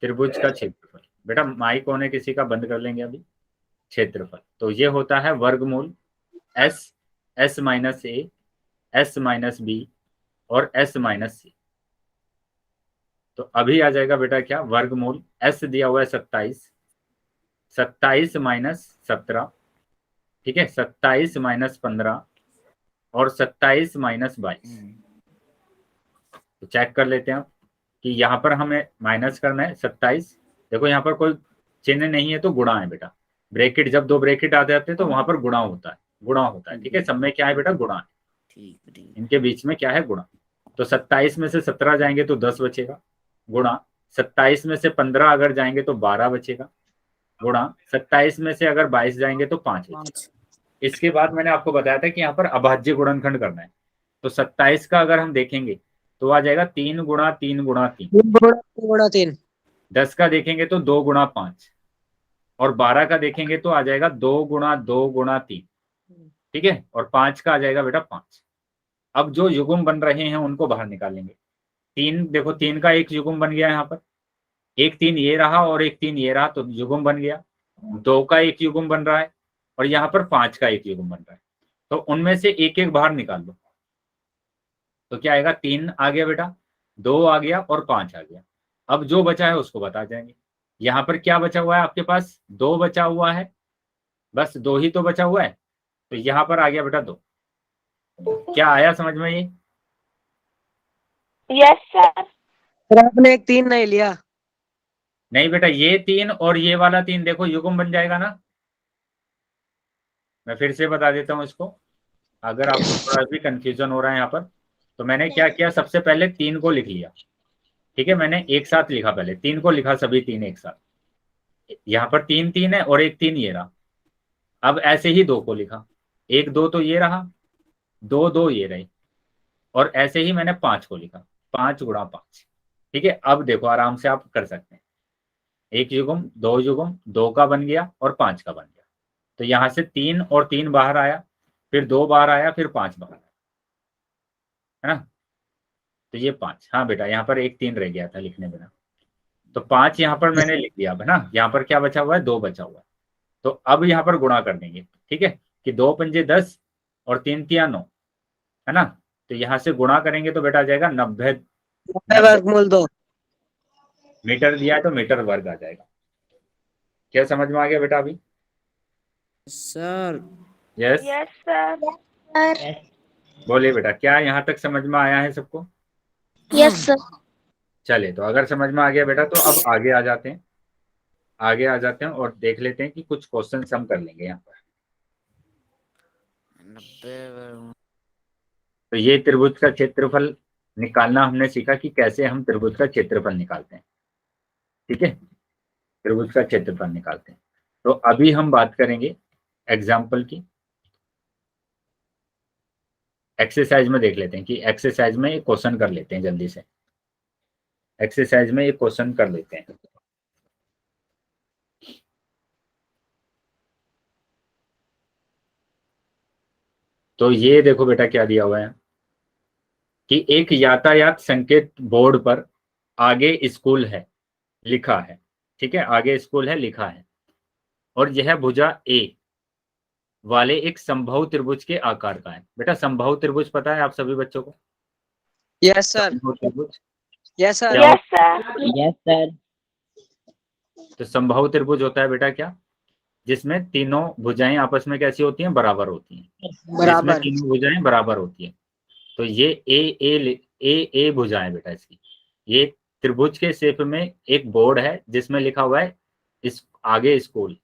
त्रिभुज का क्षेत्रफल बेटा, माइक होने किसी का बंद कर लेंगे अभी। क्षेत्रफल तो ये होता है वर्गमूल S, S minus A, S minus B और S माइनस C। तो अभी आ जाएगा बेटा क्या, वर्गमूल S दिया हुआ है 27, 27 माइनस 17, ठीक है, 27 माइनस 15 और 27 माइनस 22। तो चेक कर लेते हैं आप कि यहाँ पर हमें माइनस करना है 27, देखो यहाँ पर कोई चिन्ह नहीं है तो गुणा है बेटा, ब्रैकेट जब 2 ब्रैकेट आ जाते हैं तो वहां पर गुणा होता है, गुणा होता है, ठीक है। सब में क्या है बेटा, गुणा है, ठीक। इनके बीच में क्या है, गुणा। तो 27 में से 17 जाएंगे तो 10 बचेगा, गुणा 27 में से 15 अगर जाएंगे तो 12 बचेगा, गुणा 27 में से अगर 22 जाएंगे तो 5 बचेगा। इसके बाद मैंने आपको बताया था कि यहाँ पर अभाज्य गुणनखंड करना है। तो 27 का अगर हम देखेंगे तो आ जाएगा 3 गुणा 3 गुणा 3, 3 10 का देखेंगे तो 2 गुणा 5 और 12 का देखेंगे तो आ जाएगा 2 गुणा 2 गुणा 3, ठीक है। और 5 का आ जाएगा बेटा 5। अब जो युग्म बन रहे हैं उनको बाहर निकालेंगे। 3 देखो, 3 का एक युग्म बन गया यहाँ पर, एक 3 ये रहा और एक 3 ये रहा, तो युग्म बन गया। 2 का एक युग्म बन रहा है और यहाँ पर 5 का एक युग्म बन रहा है, तो उनमें से एक एक बाहर निकाल लो। तो क्या आएगा, 3 आ गया बेटा, 2 आ गया और 5 आ गया। अब जो बचा है उसको बता जाएंगे। यहाँ पर क्या बचा हुआ है आपके पास, 2 बचा हुआ है, बस 2 ही तो बचा हुआ है, तो यहाँ पर आ गया बेटा 2। क्या आया समझ में ये? Yes sir. सर आपने एक 3 नहीं लिया। नहीं बेटा, ये 3 और ये वाला 3 देखो युग्म बन जाएगा ना। मैं फिर से बता देता हूँ इसको, अगर आपको थोड़ा भी कंफ्यूजन हो रहा है यहाँ पर। तो मैंने क्या किया, सबसे पहले 3 को लिख लिया, ठीक है, मैंने एक साथ लिखा, पहले 3 को लिखा, सभी 3 एक साथ। यहाँ पर 3 3 है और एक 3 ये रहा। अब ऐसे ही 2 को लिखा, 1 2 तो ये रहा, 2 2 ये रहे, और ऐसे ही मैंने 5 को लिखा, 5 गुणा 5, ठीक है। अब देखो आराम से आप कर सकते हैं, एक युग्म 2 युग्म, 2 का बन गया और 5 का बन गया। तो यहाँ से 3 और 3 बाहर आया, फिर 2 बार आया, फिर 5 बार आया, है ना। तो ये 5, हाँ बेटा यहाँ पर एक 3 रह गया था लिखने बिना, तो 5 यहाँ पर मैंने लिख दिया, है ना। यहाँ पर क्या बचा हुआ है, 2 बचा हुआ है। तो अब यहाँ पर गुणा कर देंगे, ठीक है, कि 2 पंजे 10 और 3 तिया 9, है ना। तो यहाँ से गुणा करेंगे तो बेटा आ जाएगा 90 वर्गमूल 2। मीटर दिया है तो मीटर वर्ग आ जाएगा। क्या समझ में आ गया बेटा अभी? Sir yes yes sir. बोलिए बेटा, क्या यहाँ तक समझ में आया है सबको? Yes sir. चलिए, तो अगर समझ में आ गया बेटा तो अब आगे आ जाते हैं, आगे आ जाते हैं और देख लेते हैं कि कुछ क्वेश्चन हम कर लेंगे यहाँ पर। 90 तो ये त्रिभुज का क्षेत्रफल निकालना हमने सीखा कि कैसे हम त्रिभुज का क्षेत्रफल निकालते हैं, ठीक है, त्रिभुज का क्षेत्रफल निकालते हैं। तो अभी हम बात करेंगे एग्जाम्पल की। एक्सरसाइज में देख लेते हैं कि एक्सरसाइज में एक क्वेश्चन कर लेते हैं जल्दी से, एक्सरसाइज में एक क्वेश्चन कर लेते हैं। तो ये देखो बेटा क्या दिया हुआ है कि एक यातायात संकेत बोर्ड पर आगे स्कूल है लिखा है, ठीक है, आगे स्कूल है लिखा है, और यह भुजा ए वाले एक समबाहु त्रिभुज के आकार का है। बेटा समबाहु त्रिभुज पता है आप सभी बच्चों को? Yes sir. समबाहु त्रिभुज यस सर। क्या यस सर। Yes sir. तो समबाहु त्रिभुज होता है बेटा क्या, जिसमें तीनों भुजाएं आपस में कैसी होती हैं, बराबर होती हैं, जिसमें बराबर। तीनों भुजाएं बराबर होती हैं। तो ये ए भुजाएं बेटा इसकी, ये त्रिभुज के शेप में एक बोर्ड है जिसमें लिखा हुआ है इस आगे स्कूल,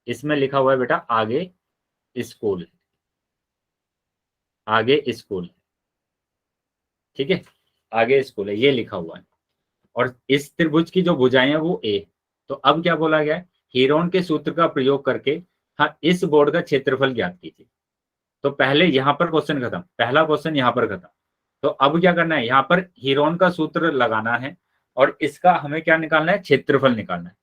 इसमें लिखा हुआ है बेटा आगे स्कूल, आगे स्कूल, ठीक है, आगे स्कूल है ये लिखा हुआ है, और इस त्रिभुज की जो भुजाएं हैं वो ए। तो अब क्या बोला गया है, हीरोन के सूत्र का प्रयोग करके हाँ इस बोर्ड का क्षेत्रफल ज्ञात कीजिए। तो पहले यहाँ पर क्वेश्चन खत्म, पहला क्वेश्चन यहाँ पर खत्म। तो अब क्या करना है, यहाँ पर हीरोन का सूत्र लगाना है और इसका हमें क्या निकालना है, क्षेत्रफल निकालना है।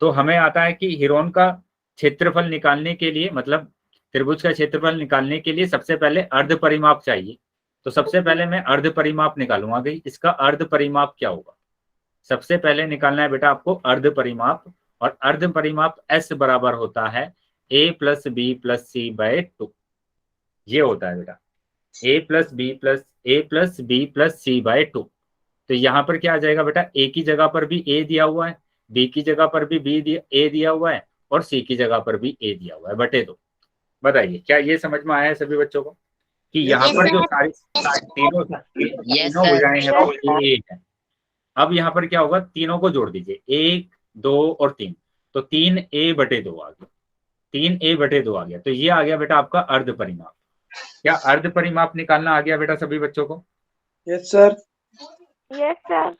तो हमें आता है कि हीरोन का क्षेत्रफल निकालने के लिए, मतलब त्रिभुज का क्षेत्रफल निकालने के लिए सबसे पहले अर्ध परिमाप चाहिए। तो सबसे पहले मैं अर्ध परिमाप निकालूंगा कि इसका अर्ध परिमाप क्या होगा। सबसे पहले निकालना है बेटा आपको अर्ध परिमाप, और अर्ध परिमाप S बराबर होता है a plus B plus C by 2, ये होता है बेटा a plus B plus C by 2। तो यहाँ पर क्या आ जाएगा बेटा, a की जगह पर भी a दिया हुआ है, b की जगह पर भी a दिया हुआ है, और c की जगह पर भी a दिया हुआ है बटे 2। बताइए क्या ये समझ में आया है सभी बच्चों को कि यहाँ पर जो सारी तीनों भुजाएं हैं वो a है। अब यहाँ पर क्या होगा, तीनों को जोड़ दीजिए, 1 2 और 3, तो 3a बटे 2 आ गया, 3a बटे 2 आ गया। तो ये आ गया बेटा आपका अर्ध परिमाप। क्या अर्ध परिमाप निकालना आ गया बेटा सभी बच्चों को? Yes sir. Yes sir.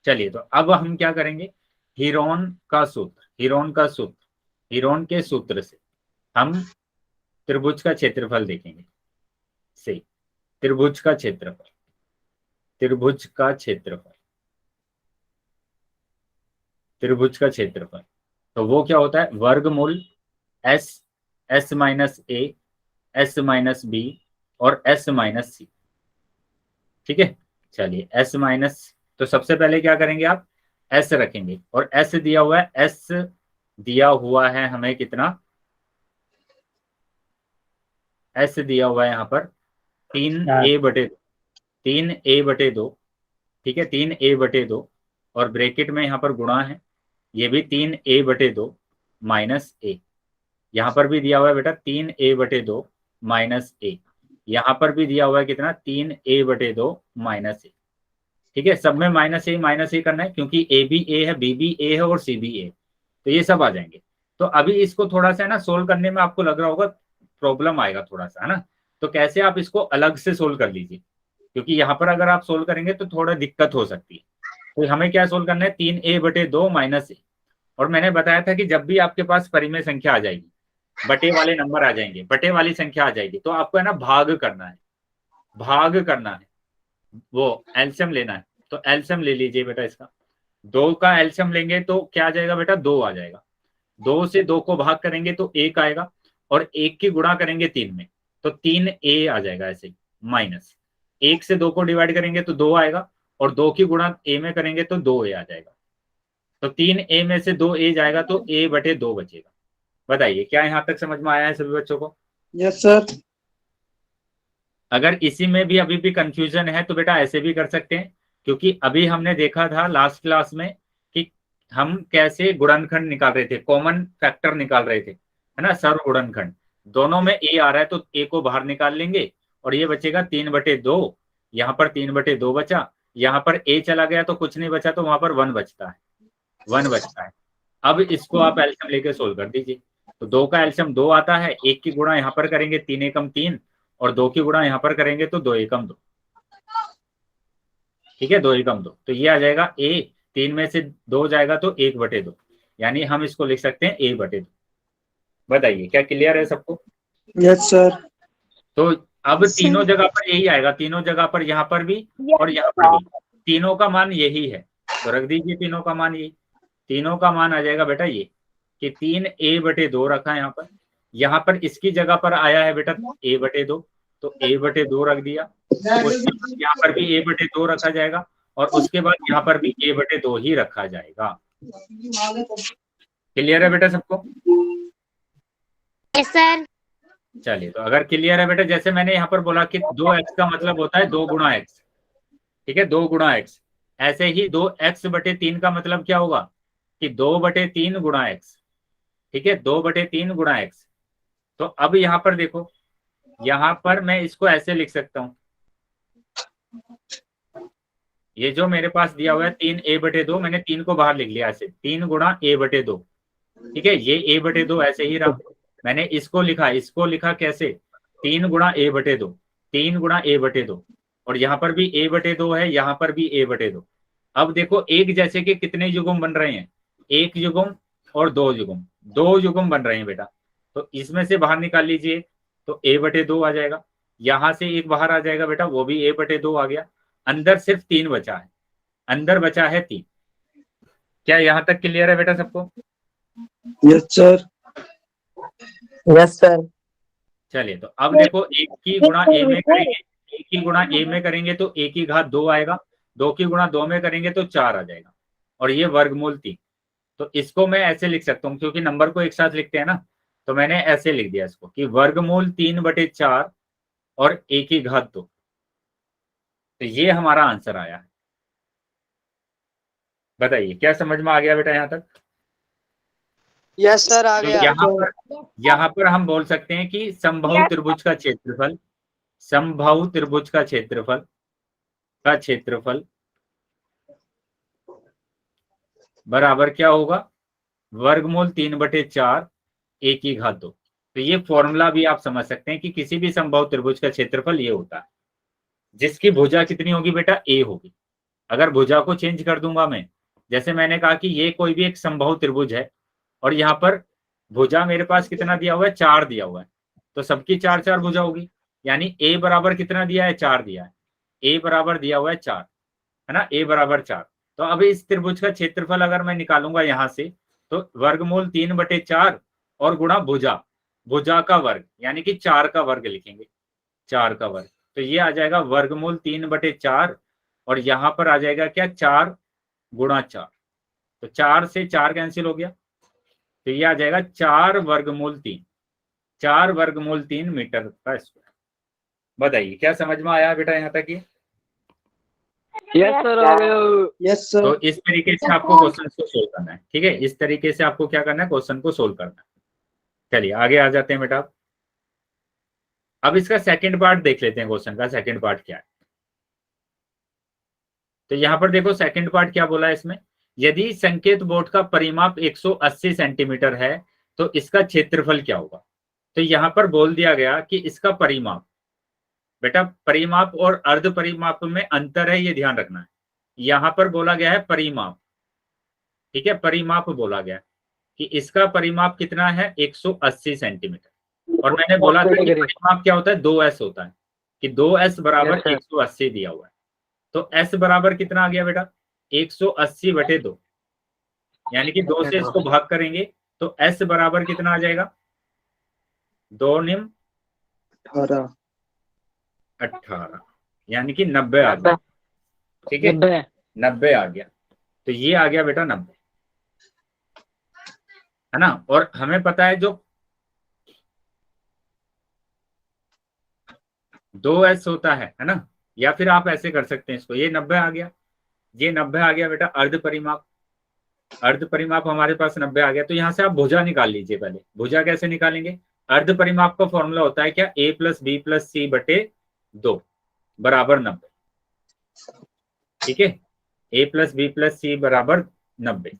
चलिए, तो अब हम क्या करेंगे, हीरोन का सूत्र, हीरोन के सूत्र से हम त्रिभुज का क्षेत्रफल देखेंगे, से त्रिभुज का क्षेत्रफल, त्रिभुज का क्षेत्रफल, तो वो क्या होता है, वर्गमूल s minus a, s minus b और s माइनस c, ठीक है। चलिए s माइनस, तो सबसे पहले क्या करेंगे आप, s रखेंगे, और s दिया हुआ है, s दिया हुआ है हमें कितना, s दिया हुआ है यहाँ पर 3a बटे 2, ठीक है, 3a बटे 2, और ब्रैकेट में यहाँ पर गुणा है, ये भी 3a बटे 2 माइनस a, यहाँ पर भी दिया हुआ है बेटा 3a बटे 2 माइनस a, यहाँ पर भी दिया हुआ है कितना, 3a बटे 2 माइनस a, ठीक है। सब में माइनस ए करना है क्योंकि a भी a है, b भी a है और c भी a, तो ये सब आ जाएंगे। तो अभी इसको थोड़ा सा है ना सोल्व करने में आपको लग रहा होगा प्रॉब्लम आएगा थोड़ा सा, है ना। तो कैसे आप इसको अलग से सोल्व कर लीजिए, क्योंकि यहाँ पर अगर आप सोल्व करेंगे तो थोड़ा दिक्कत हो सकती है। तो हमें क्या सोल्व करना है, 3a बटे 2 माइनस a, और मैंने बताया था कि जब भी आपके पास परिमेय संख्या आ जाएगी, बटे वाले नंबर आ जाएंगे, बटे वाली संख्या आ जाएगी, तो आपको है ना भाग करना है, वो एलसीएम लेना है। तो एलसीएम ले लीजिए बेटा इसका, 2 का एलसीएम लेंगे तो क्या आ जाएगा बेटा, 2 आ जाएगा, 2 से 2 को भाग करेंगे तो 1 आएगा, और 1 की गुणा करेंगे 3 में तो 3a आ जाएगा ऐसे ही, माइनस 1 से 2 को डिवाइड करेंगे तो 2 आएगा, और 2 की गुणा a में करेंगे तो 2a आ जाएगा। तो 3a में से 2a जाएगा तो a बटे 2 बचेगा। बताइए क्या यहाँ तक समझ में आया है सभी बच्चों को? Yes sir. अगर इसी में भी अभी भी कंफ्यूजन है तो बेटा ऐसे भी कर सकते हैं, क्योंकि अभी हमने देखा था लास्ट क्लास में कि हम कैसे गुणनखंड निकाल रहे थे, कॉमन फैक्टर निकाल रहे थे, है ना, सर्व गुणनखंड। दोनों में a आ रहा है तो a को बाहर निकाल लेंगे और ये बचेगा 3/2। यहाँ पर 3/2 बचा, यहाँ पर a चला गया तो कुछ नहीं बचा, तो वहां पर 1 बचता है, 1 बचता है। अब इसको आप एल्शियम लेके सोल्व कर दीजिए। तो 2 का एल्शियम 2 आता है, 1 की गुणा यहाँ पर करेंगे 3 एकम 3, और 2 की गुणा यहाँ पर करेंगे तो 2 एकम 2। ठीक है, 2 एकम 2, तो ये आ जाएगा a, 3 में से 2 जाएगा तो 1/2, यानी हम इसको लिख सकते हैं a/2। बताइए क्या क्लियर है सबको? Yes sir. तो अब तीनों जगह पर यही आएगा, तीनों जगह पर, यहाँ पर भी और यहाँ पर भी, तीनों का मान यही है, तो रख दीजिए तीनों का मान यही। तीनों का मान आ जाएगा बेटा ये कि 3a/2 रखा है यहाँ पर, यहाँ पर इसकी जगह पर आया है बेटा a/2, तो a/2 रख दिया, उसके बाद यहाँ पर भी a/2 रखा जाएगा, और उसके बाद यहाँ पर भी a/2 ही रखा जाएगा। क्लियर है बेटा सबको? Yes sir. चलिए, तो अगर क्लियर है बेटा, जैसे मैंने यहाँ पर बोला कि 2x का मतलब होता है 2 गुणा x, ठीक है, 2 गुणा x, ऐसे ही 2x/3 का मतलब क्या होगा कि 2/3 गुणा x, ठीक है, 2/3 गुणा x। तो अब यहाँ पर देखो, यहाँ पर मैं इसको ऐसे लिख सकता हूं, ये जो मेरे पास दिया हुआ है 3a/2, मैंने 3 को बाहर लिख लिया ऐसे, 3 गुणा a/2, ठीक है, ये a/2 ऐसे ही रहा। मैंने इसको लिखा कैसे, 3 गुणा a/2, 3 गुणा a/2, और यहाँ पर भी a/2 है, यहाँ पर भी a/2। अब देखो एक जैसे कि कितने युग्म बन रहे हैं, 1 युग्म और 2 युग्म, 2 युग्म बन रहे हैं बेटा। तो इसमें से बाहर निकाल लीजिए तो a/2 आ जाएगा, यहां से एक बाहर आ जाएगा बेटा, वो भी a/2 आ गया, अंदर सिर्फ 3 बचा है, अंदर बचा है 3। क्या यहाँ तक क्लियर है बेटा सबको? Yes sir. Yes sir. चलिए, तो अब देखो 1 की गुणा a में करेंगे, 1 की गुणा a में करेंगे तो a की घात 2 आएगा, 2 की गुणा 2 में करेंगे तो 4 आ जाएगा, और ये वर्गमूल 3। तो इसको मैं ऐसे लिख सकता हूँ, क्योंकि नंबर को एक साथ लिखते हैं ना, तो मैंने ऐसे लिख दिया इसको कि वर्गमूल 3/4 और a की घात 2। तो ये हमारा आंसर आया है। बताइए क्या समझ में आ गया बेटा यहाँ तक? यस सर, आ तो गया। यहाँ पर हम बोल सकते हैं कि समबाहु त्रिभुज का क्षेत्रफल, समबाहु त्रिभुज का क्षेत्रफल बराबर क्या होगा, वर्गमूल 3/4 a की घात 2। तो ये फॉर्मूला भी आप समझ सकते हैं कि किसी भी समबाहु त्रिभुज का क्षेत्रफल ये होता है, जिसकी भुजा कितनी होगी बेटा, a होगी। अगर भुजा को चेंज कर दूंगा मैं, जैसे मैंने कहा कि ये कोई भी एक समबाहु त्रिभुज है, और यहाँ पर भुजा मेरे पास कितना दिया हुआ है, 4 दिया हुआ है, तो सबकी 4 भुजा होगी, यानी a बराबर कितना दिया है, 4 दिया है, a बराबर दिया हुआ है 4, है ना, a बराबर 4। तो अब इस त्रिभुज का क्षेत्रफल अगर मैं निकालूंगा यहाँ से, तो वर्गमूल 3/4 और गुणा भुजा का वर्ग, यानी कि 4 का वर्ग लिखेंगे, 4 का वर्ग। तो ये आ जाएगा वर्गमूल 3/4, और यहाँ पर आ जाएगा क्या, 4 गुणा 4, तो 4 से 4 कैंसिल हो गया, तो ये आ जाएगा 4 वर्गमूल 3, 4 वर्गमूल 3 मीटर का स्क्वायर। बताइए क्या समझ में आया बेटा यहाँ तक? ये यस सर, आ गया। Yes sir. तो इस तरीके से आपको क्वेश्चन को सोल्व करना है, ठीक है, इस तरीके से आपको क्या करना है, क्वेश्चन को सोल्व करना है। चलिए आगे आ जाते हैं बेटा। अब इसका सेकंड पार्ट देख लेते हैं, क्वेश्चन का सेकंड पार्ट क्या है। तो यहाँ पर देखो सेकंड पार्ट क्या बोला है इसमें, यदि संकेत बोर्ड का परिमाप 180 सेंटीमीटर है तो इसका क्षेत्रफल क्या होगा। तो यहाँ पर बोल दिया गया कि इसका परिमाप, बेटा परिमाप और अर्ध परिमाप में अंतर है, ये ध्यान रखना है। यहाँ पर बोला गया है परिमाप, ठीक है, परिमाप बोला गया कि इसका परिमाप कितना है, 180 सेंटीमीटर, और मैंने बोला था कि परिमाप क्या होता है, 2s होता है, कि 2s बराबर 180 दिया हुआ है। तो s बराबर कितना आ गया बेटा, 180/2, यानी कि 2 से इसको भाग करेंगे तो s बराबर कितना आ जाएगा, 2 निम 18 18, यानी कि 90 आ गया। ठीक है, 90 आ गया। तो ये आ गया बेटा 90, है ना। और हमें पता है जो 2s होता है ना, या फिर आप ऐसे कर सकते हैं इसको, ये 90 आ गया, ये 90 आ गया बेटा अर्ध परिमाप। अर्ध परिमाप हमारे पास 90 आ गया, तो यहां से आप भुजा निकाल लीजिए। पहले भुजा कैसे निकालेंगे? अर्ध परिमाप का फॉर्मूला होता है क्या, a प्लस बी प्लस सी बटे 2 बराबर 90। ठीक है, a प्लस बी प्लस सी बराबर 90।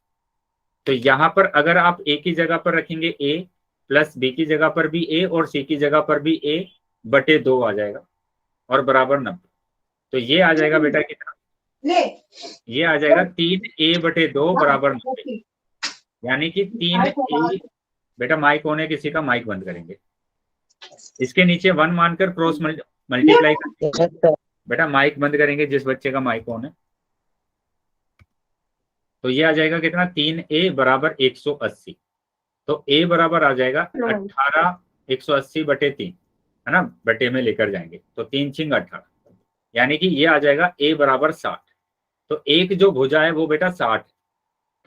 तो यहां पर अगर आप a की जगह पर रखेंगे a, प्लस बी की जगह पर भी a, और c की जगह पर भी a बटे 2 आ जाएगा, और बराबर 90। तो ये आ जाएगा बेटा कितना, ये आ जाएगा 3a बटे 2 बराबर 90। यानी कि 3a, बेटा माइक ऑन है किसी का, माइक बंद करेंगे। इसके नीचे 1 मानकर क्रॉस मल्टीप्लाई करेंगे। बेटा माइक बंद करेंगे जिस बच्चे का माइक ऑन है। तो ये आ जाएगा कितना, 3a बराबर 180। तो a बराबर आ जाएगा 18, 180 बटे 3, है ना, बटे में लेकर जाएंगे तो 3 छिंग 18, यानी कि ये आ जाएगा a बराबर 60। तो एक जो भुजा है वो बेटा 60।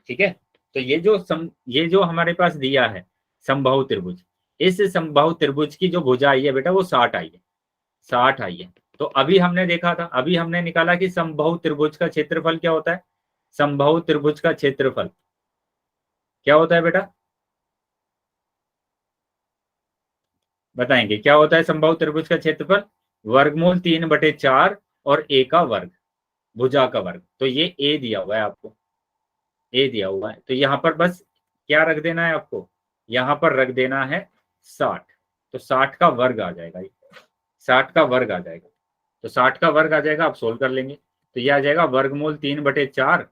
ठीक है, तो ये जो हमारे पास दिया है समबाहु त्रिभुज, इस समबाहु त्रिभुज की जो भुजा आई है बेटा वो 60 आई है, 60 आई है। तो अभी हमने देखा था, अभी हमने निकाला कि समबाहु त्रिभुज का क्षेत्रफल क्या होता है। समबाहु त्रिभुज का क्षेत्रफल क्या होता है बेटा, बताएंगे क्या होता है समबाहु त्रिभुज का क्षेत्रफल? वर्गमूल 3/4 और a का वर्ग, भुजा का वर्ग। तो ये a दिया हुआ है आपको, a दिया हुआ है, तो यहाँ पर बस क्या रख देना है आपको, यहाँ पर रख देना है 60। तो 60 का वर्ग आ जाएगा, 60 का वर्ग आ जाएगा। तो 60 का वर्ग आ जाएगा, आप सोल्व कर लेंगे तो ये आ जाएगा वर्गमूल 3/4,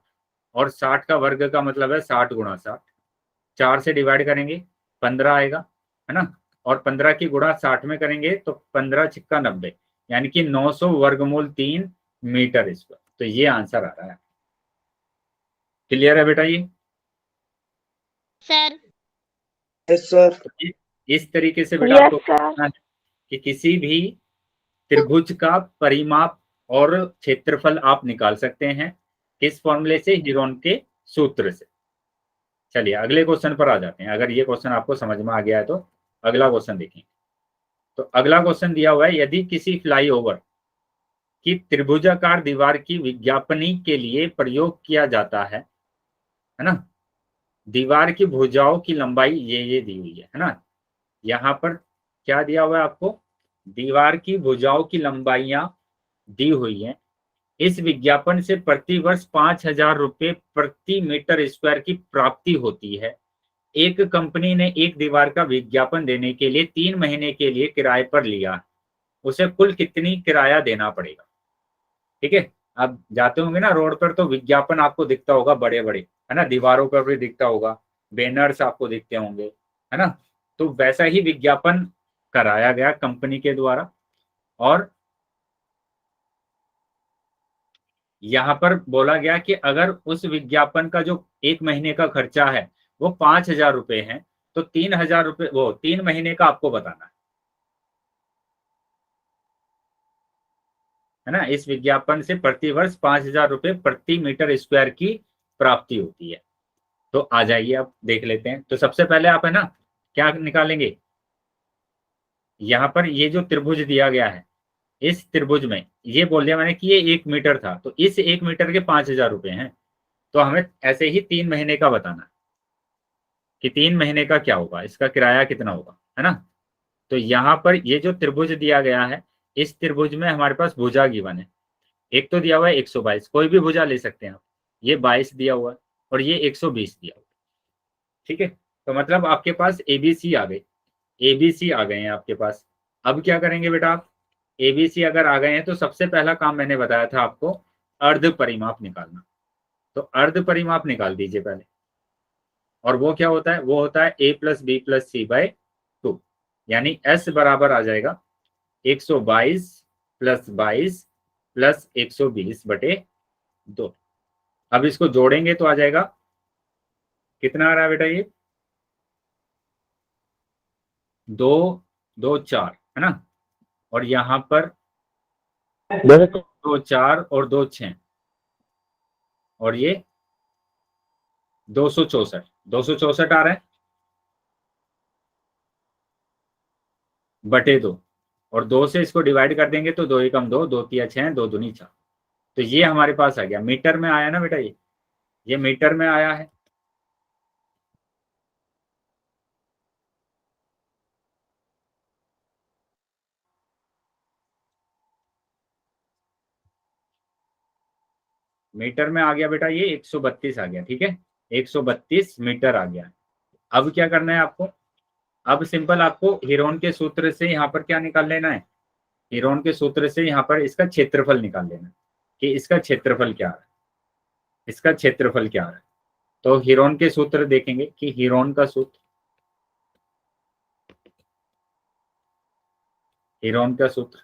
और 60 का वर्ग का मतलब है 60 गुणा 60। 4 से डिवाइड करेंगे 15 आएगा, है ना, और 15 की गुणा 60 में करेंगे तो 15 छिक्का 90, यानी कि 900 वर्गमूल 3 मीटर स्क्वायर। तो ये आंसर आ रहा है। क्लियर है बेटा ये? सर। Yes sir. इस तरीके से बेटा आपको करना है कि किसी भी त्रिभुज का परिमाप और क्षेत्रफल आप निकाल सकते हैं, किस फॉर्मूले से, हीरोन के सूत्र से। चलिए अगले क्वेश्चन पर आ जाते हैं। अगर ये क्वेश्चन आपको समझ में आ गया है तो अगला क्वेश्चन देखेंगे। तो अगला क्वेश्चन दिया हुआ है, यदि किसी फ्लाईओवर की त्रिभुजाकार दीवार की विज्ञापनी के लिए प्रयोग किया जाता है ना, दीवार की भुजाओं की लंबाई ये दी हुई है ना, यहाँ पर क्या दिया हुआ है आपको, दीवार की भुजाओं की लंबाइयां दी हुई है। इस विज्ञापन से प्रति वर्ष 5,000 रुपए प्रति मीटर स्क्वायर की प्राप्ति होती है। एक कंपनी ने एक दीवार का विज्ञापन देने के लिए 3 महीने के लिए किराए पर लिया, उसे कुल कितनी किराया देना पड़ेगा? ठीक है, आप जाते होंगे ना रोड पर तो विज्ञापन आपको दिखता होगा बड़े बड़े, है ना, दीवारों पर भी दिखता होगा, बैनर्स आपको दिखते होंगे, है ना। तो वैसा ही विज्ञापन कराया गया कंपनी के द्वारा, और यहाँ पर बोला गया कि अगर उस विज्ञापन का जो 1 महीने का खर्चा है वो 5,000 रुपए है, तो 3,000 रुपए वो 3 महीने का आपको बताना है ना। इस विज्ञापन से प्रति वर्ष 5,000 रुपए प्रति मीटर स्क्वायर की प्राप्ति होती है। तो आ जाइए आप देख लेते हैं। तो सबसे पहले आप है ना क्या निकालेंगे, यहाँ पर ये जो त्रिभुज दिया गया है, इस त्रिभुज में ये बोल दिया मैंने कि ये 1 मीटर था, तो इस 1 मीटर के 5,000 रुपए हैं। तो हमें ऐसे ही 3 महीने का बताना कि 3 महीने का क्या होगा, इसका किराया कितना होगा, है ना। तो यहाँ पर ये जो त्रिभुज दिया गया है, इस त्रिभुज में हमारे पास भुजा गिवन है। एक तो दिया हुआ है 122, कोई भी भुजा ले सकते हैं आप, ये 22 दिया हुआ है और ये 120 दिया हुआ है। ठीक है, तो मतलब आपके पास एबीसी आ गए, एबीसी आ गए हैं आपके पास। अब क्या करेंगे बेटा आप, एबीसी अगर आ गए हैं तो सबसे पहला काम मैंने बताया था आपको, अर्ध परिमाप निकालना। तो अर्ध परिमाप निकाल दीजिए पहले, और वो क्या होता है, वो होता है a plus B plus C by 2, यानी s बराबर आ जाएगा 122 प्लस 22 प्लस 120 बटे 2। अब इसको जोड़ेंगे तो आ जाएगा, कितना आ रहा है बेटा ये, 2 2 4 है ना, और यहाँ पर 2 4 और 2 6, और ये 264 आ रहा है बटे 2, और 2 से इसको डिवाइड कर देंगे तो 2 एकम 2, 2 तिया 6, 2 दूनी 4। तो ये हमारे पास आ गया, मीटर में आया ना बेटा, ये मीटर में आया है। मीटर में आ गया बेटा, ये 132 आ गया। ठीक है, 132 मीटर आ गया। अब क्या करना है आपको, अब सिंपल आपको हीरोन के सूत्र से यहाँ पर क्या निकाल लेना है, हीरोन के सूत्र से यहाँ पर इसका क्षेत्रफल निकाल लेना है कि इसका क्षेत्रफल क्या आ रहा है, इसका क्षेत्रफल क्या आ रहा है। तो हीरोन के सूत्र देखेंगे कि हीरोन का सूत्र, हीरोन का सूत्र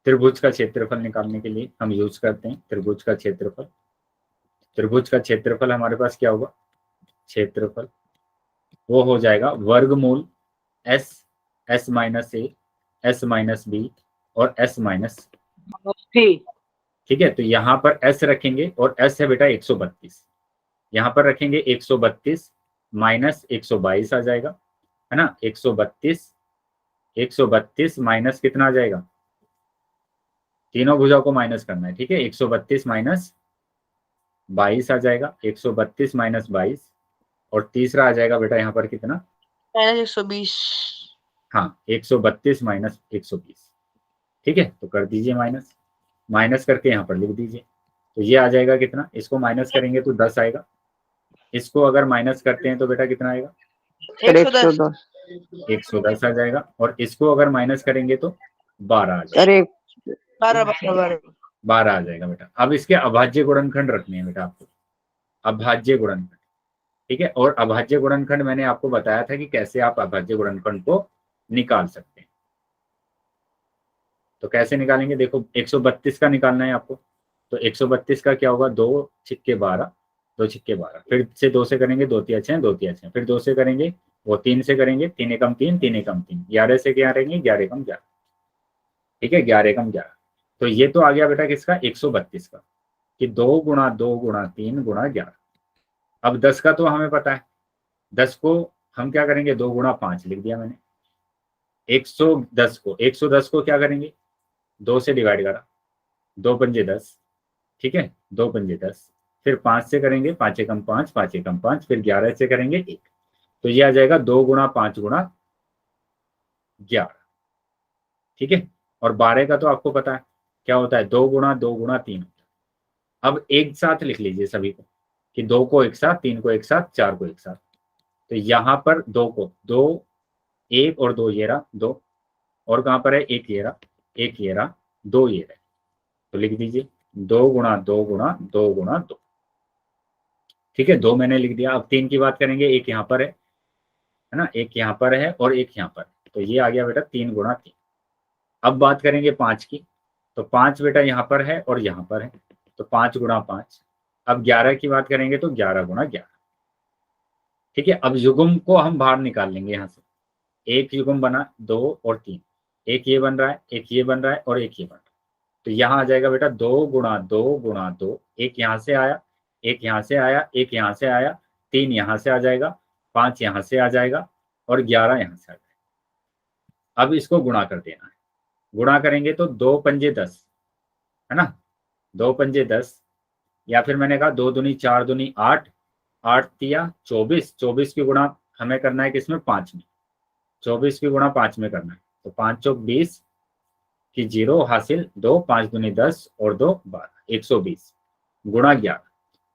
त्रिभुज का क्षेत्रफल निकालने के लिए हम यूज करते हैं त्रिभुज का क्षेत्रफल। त्रिभुज का क्षेत्रफल हमारे पास क्या होगा, क्षेत्रफल वो हो जाएगा वर्गमूल एस, एस माइनस ए, एस माइनस बी और एस माइनस। ठीक है, तो यहाँ पर एस रखेंगे और एस है बेटा 132, यहाँ पर रखेंगे 132 माइनस 122 आ जाएगा, है ना। 132 माइनस कितना आ जाएगा, तीनों भुजाओं को माइनस करना है। ठीक है, 132 माइनस 22 आ जाएगा, 132 माइनस 22, और तीसरा आ जाएगा बेटा यहाँ पर कितना, 120। हाँ 132 माइनस 120। ठीक है, तो कर दीजिए माइनस, माइनस करके यहाँ पर लिख दीजिए। तो ये आ जाएगा कितना, इसको माइनस करेंगे तो 10 आएगा, इसको अगर माइनस करते हैं तो बेटा कितना आएगा, 110 आ जाएगा, और इसको अगर माइनस करेंगे तो 12 आ जाएगा, 12 आ जाएगा बेटा। अब इसके अभाज्य गुणनखंड रखने हैं बेटा आपको, अभाज्य गुणनखंड। ठीक है, और अभाज्य गुणनखंड मैंने आपको बताया था कि कैसे आप अभाज्य गुणनखंड को निकाल सकते हैं। तो कैसे निकालेंगे, देखो 132 का निकालना है आपको, तो 132 का क्या होगा, 2 छिक्के 12, 2 छिक्के 12, फिर से 2 से करेंगे 2 तिया 6, 2 तिया 6, फिर 2 से करेंगे वो 3 से करेंगे, 3 एकम 3, 3 एकम 3, 11 से क्या रहेंगे, 11 एकम 11। ठीक है, 11 एकम 11। तो ये तो आ गया बेटा किसका, 132 का, कि 2 गुणा 2 गुणा 3 गुणा 11। अब 10 का तो हमें पता है, 10 को हम क्या करेंगे, 2 गुणा 5 लिख दिया मैंने। 110 को क्या करेंगे, 2 से डिवाइड करा, 2 पंजे 10। ठीक है, 2 पंजे 10, फिर 5 से करेंगे, 5 एकम 5, 5 एकम 5, फिर 11 से करेंगे 1। तो ये आ जाएगा 2 गुणा 5 गुणा 11। ठीक है, और 12 का तो आपको पता है क्या होता है, 2 गुणा 2 गुणा 3 होता है। अब एक साथ लिख लीजिए सभी को, कि 2 को एक साथ, 3 को एक साथ, 4 को एक साथ। तो यहाँ पर 2 को 2, 1 और 2 ये रहा 2, और कहाँ पर है 1 ये रहा, 1 ये रहा, 2 ये रहा। तो लिख दीजिए 2 गुणा 2 गुणा 2 गुणा 2। ठीक है, 2 मैंने लिख दिया। अब 3 की बात करेंगे, एक यहाँ पर है ना, एक यहाँ पर है और एक यहाँ पर, तो ये आ गया बेटा 3 गुणा 3। अब बात करेंगे 5 की, तो 5 बेटा यहाँ पर है और यहाँ पर है, तो 5 गुणा 5। अब 11 की बात करेंगे तो 11 गुणा 11। ठीक है, अब युग्म को हम बाहर निकाल लेंगे यहाँ से, एक युग्म बना 2 और 3, एक ये बन रहा है, एक ये बन रहा है और एक ये बन रहा है। तो यहाँ आ जाएगा बेटा 2 गुणा 2 गुणा 2, एक यहाँ से आया, एक यहाँ से आया, एक यहाँ से आया, 3 यहाँ से आ जाएगा, 5 यहाँ से आ जाएगा और 11 यहाँ से आ जाएगा। अब इसको गुणा कर देना है, गुणा करेंगे तो 2 पंजे 10, है ना, 2 पंजे 10, या फिर मैंने कहा 2 दूनी 4 दूनी 8, 8 तिया 24, 24 की गुणा हमें करना है किसमें, 5 में, 24 की गुणा 5 में करना है। तो 5 चौक 20 की 0 हासिल 2, 5 दूनी 10 और 2 12, 120 गुणा 11।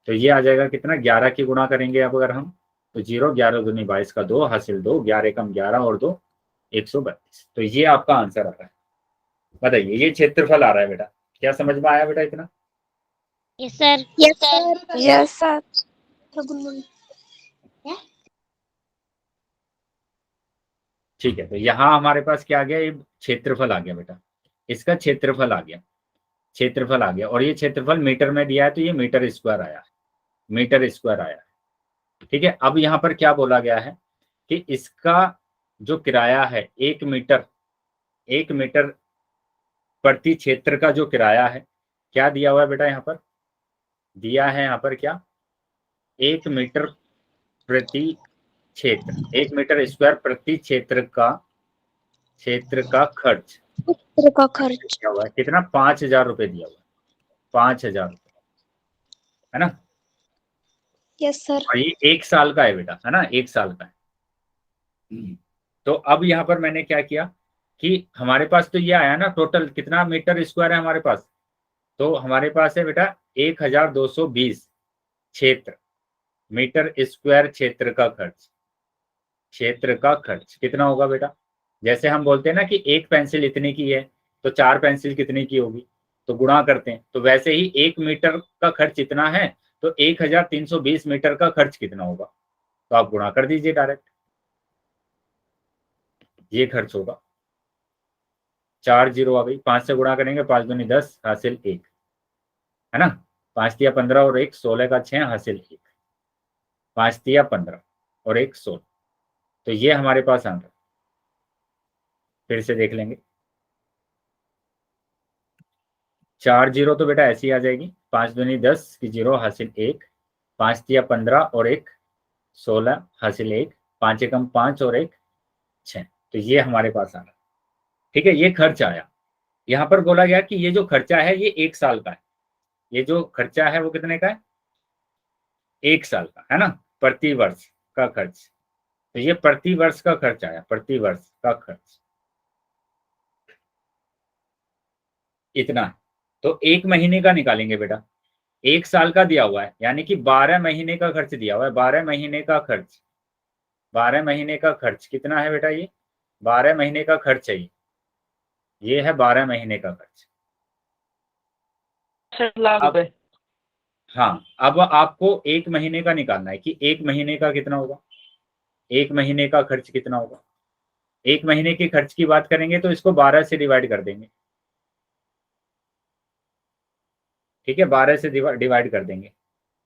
तो ये आ जाएगा कितना, 11 की गुणा करेंगे अब अगर हम, तो 0, 11 दूनी 22 का 2 हासिल 2, 11 एकम 11 और 2 132। तो ये आपका आंसर आ रहा है। बताइए, ये क्षेत्रफल आ रहा है बेटा, क्या समझ में आया बेटा इतना? Yes sir. Yes sir. ठीक है, तो यहाँ हमारे पास क्या आ गया, ये क्षेत्रफल आ गया बेटा, इसका क्षेत्रफल आ गया, क्षेत्रफल आ गया, और ये क्षेत्रफल मीटर में दिया है तो ये मीटर स्क्वायर आया है, मीटर स्क्वायर आया है। ठीक है, अब यहाँ पर क्या बोला गया है कि इसका जो किराया है 1 मीटर प्रति क्षेत्र का जो किराया है, क्या दिया हुआ है बेटा यहाँ पर? दिया है यहाँ पर क्या? 1 मीटर प्रति क्षेत्र, 1 मीटर स्क्वायर प्रति क्षेत्र का खर्च चित्र का खर्च दिया हुआ है। कितना? 5,000 रुपये दिया हुआ है, 5,000 रुपये, है ना? Yes sir. और ये 1 साल का है बेटा, है ना? 1 साल का है। तो अब यहाँ पर मैंने क्या किया कि हमारे पास तो ये आया ना, टोटल कितना मीटर स्क्वायर है हमारे पास? तो हमारे पास है बेटा 1,220 क्षेत्र, मीटर स्क्वायर क्षेत्र का खर्च। क्षेत्र का खर्च कितना होगा बेटा? जैसे हम बोलते हैं ना कि एक पेंसिल इतने की है, तो 4 पेंसिल कितने की होगी, तो गुणा करते हैं। तो वैसे ही 1 मीटर का खर्च इतना है, तो 1,320 मीटर का खर्च कितना होगा, तो आप गुणा कर दीजिए डायरेक्ट। ये खर्च होगा, 4 जीरो आ गई, 5 से गुणा करेंगे, 5 दूनी 10 हासिल 1, है ना? 5 तिया 15 और 1 16 का 6 हासिल 1, 5 तिया 15 और 1 16। तो ये हमारे पास आंसर, फिर से देख लेंगे। 4 जीरो तो बेटा ऐसी आ जाएगी, 5 दूनी 10 की 0 हासिल 1, 5 तिया 15 और 1 16 हासिल 1, 5 एकम 5 और 1 6। तो ये हमारे पास आ रहा, ठीक है? ये खर्च आया। यहाँ पर बोला गया कि ये जो खर्चा है ये 1 साल का है। ये जो खर्चा है वो कितने का है? 1 साल का, है ना? प्रति वर्ष का खर्च। तो ये प्रति वर्ष का खर्च आया, प्रति वर्ष का खर्च इतना है। तो 1 महीने का निकालेंगे बेटा, 1 साल का दिया हुआ है, यानी कि 12 महीने का खर्च दिया हुआ है। 12 महीने का खर्च, 12 महीने का खर्च कितना है बेटा? ये 12 महीने का खर्च है, ये है 12 महीने का खर्च। 60 लाख रुपए। हाँ, अब आपको 1 महीने का निकालना है कि 1 महीने का कितना होगा, 1 महीने का खर्च कितना होगा। 1 महीने के खर्च की बात करेंगे तो इसको 12 से डिवाइड कर देंगे, ठीक है? 12 से डिवाइड कर देंगे,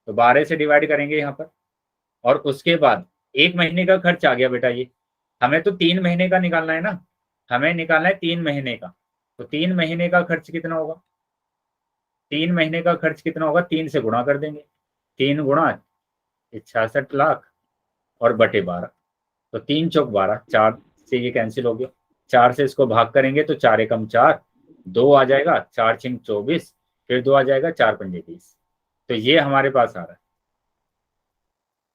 तो 12 से डिवाइड करेंगे यहाँ पर, और उसके बाद 1 महीने का खर्च आ गया बेटा। ये हमें तो 3 महीने का निकालना है ना, हमें निकालना है 3 महीने का। तो 3 महीने का खर्च कितना होगा? 3 महीने का खर्च कितना होगा? 3 से गुणा कर देंगे, 3 गुणा 66 लाख और बटे 12, तो 3 चौक 12, 4 से ये कैंसिल हो गया, 4 से इसको भाग करेंगे तो 4 एकम 4, 2 आ जाएगा, 4 छिंग 24, फिर 2 आ जाएगा, 4 पंजे 20। तो ये हमारे पास आ रहा है।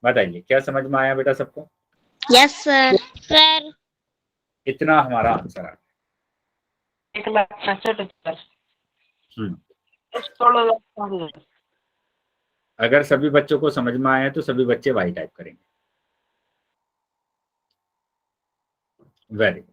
बताइए क्या समझ में आया बेटा सबको? Yes sir. सर इतना हमारा आंसर आ 1,66,000। गया। 16,00,000। अगर सभी बच्चों को समझ में आया तो सभी बच्चे वाई टाइप करेंगे। Very good.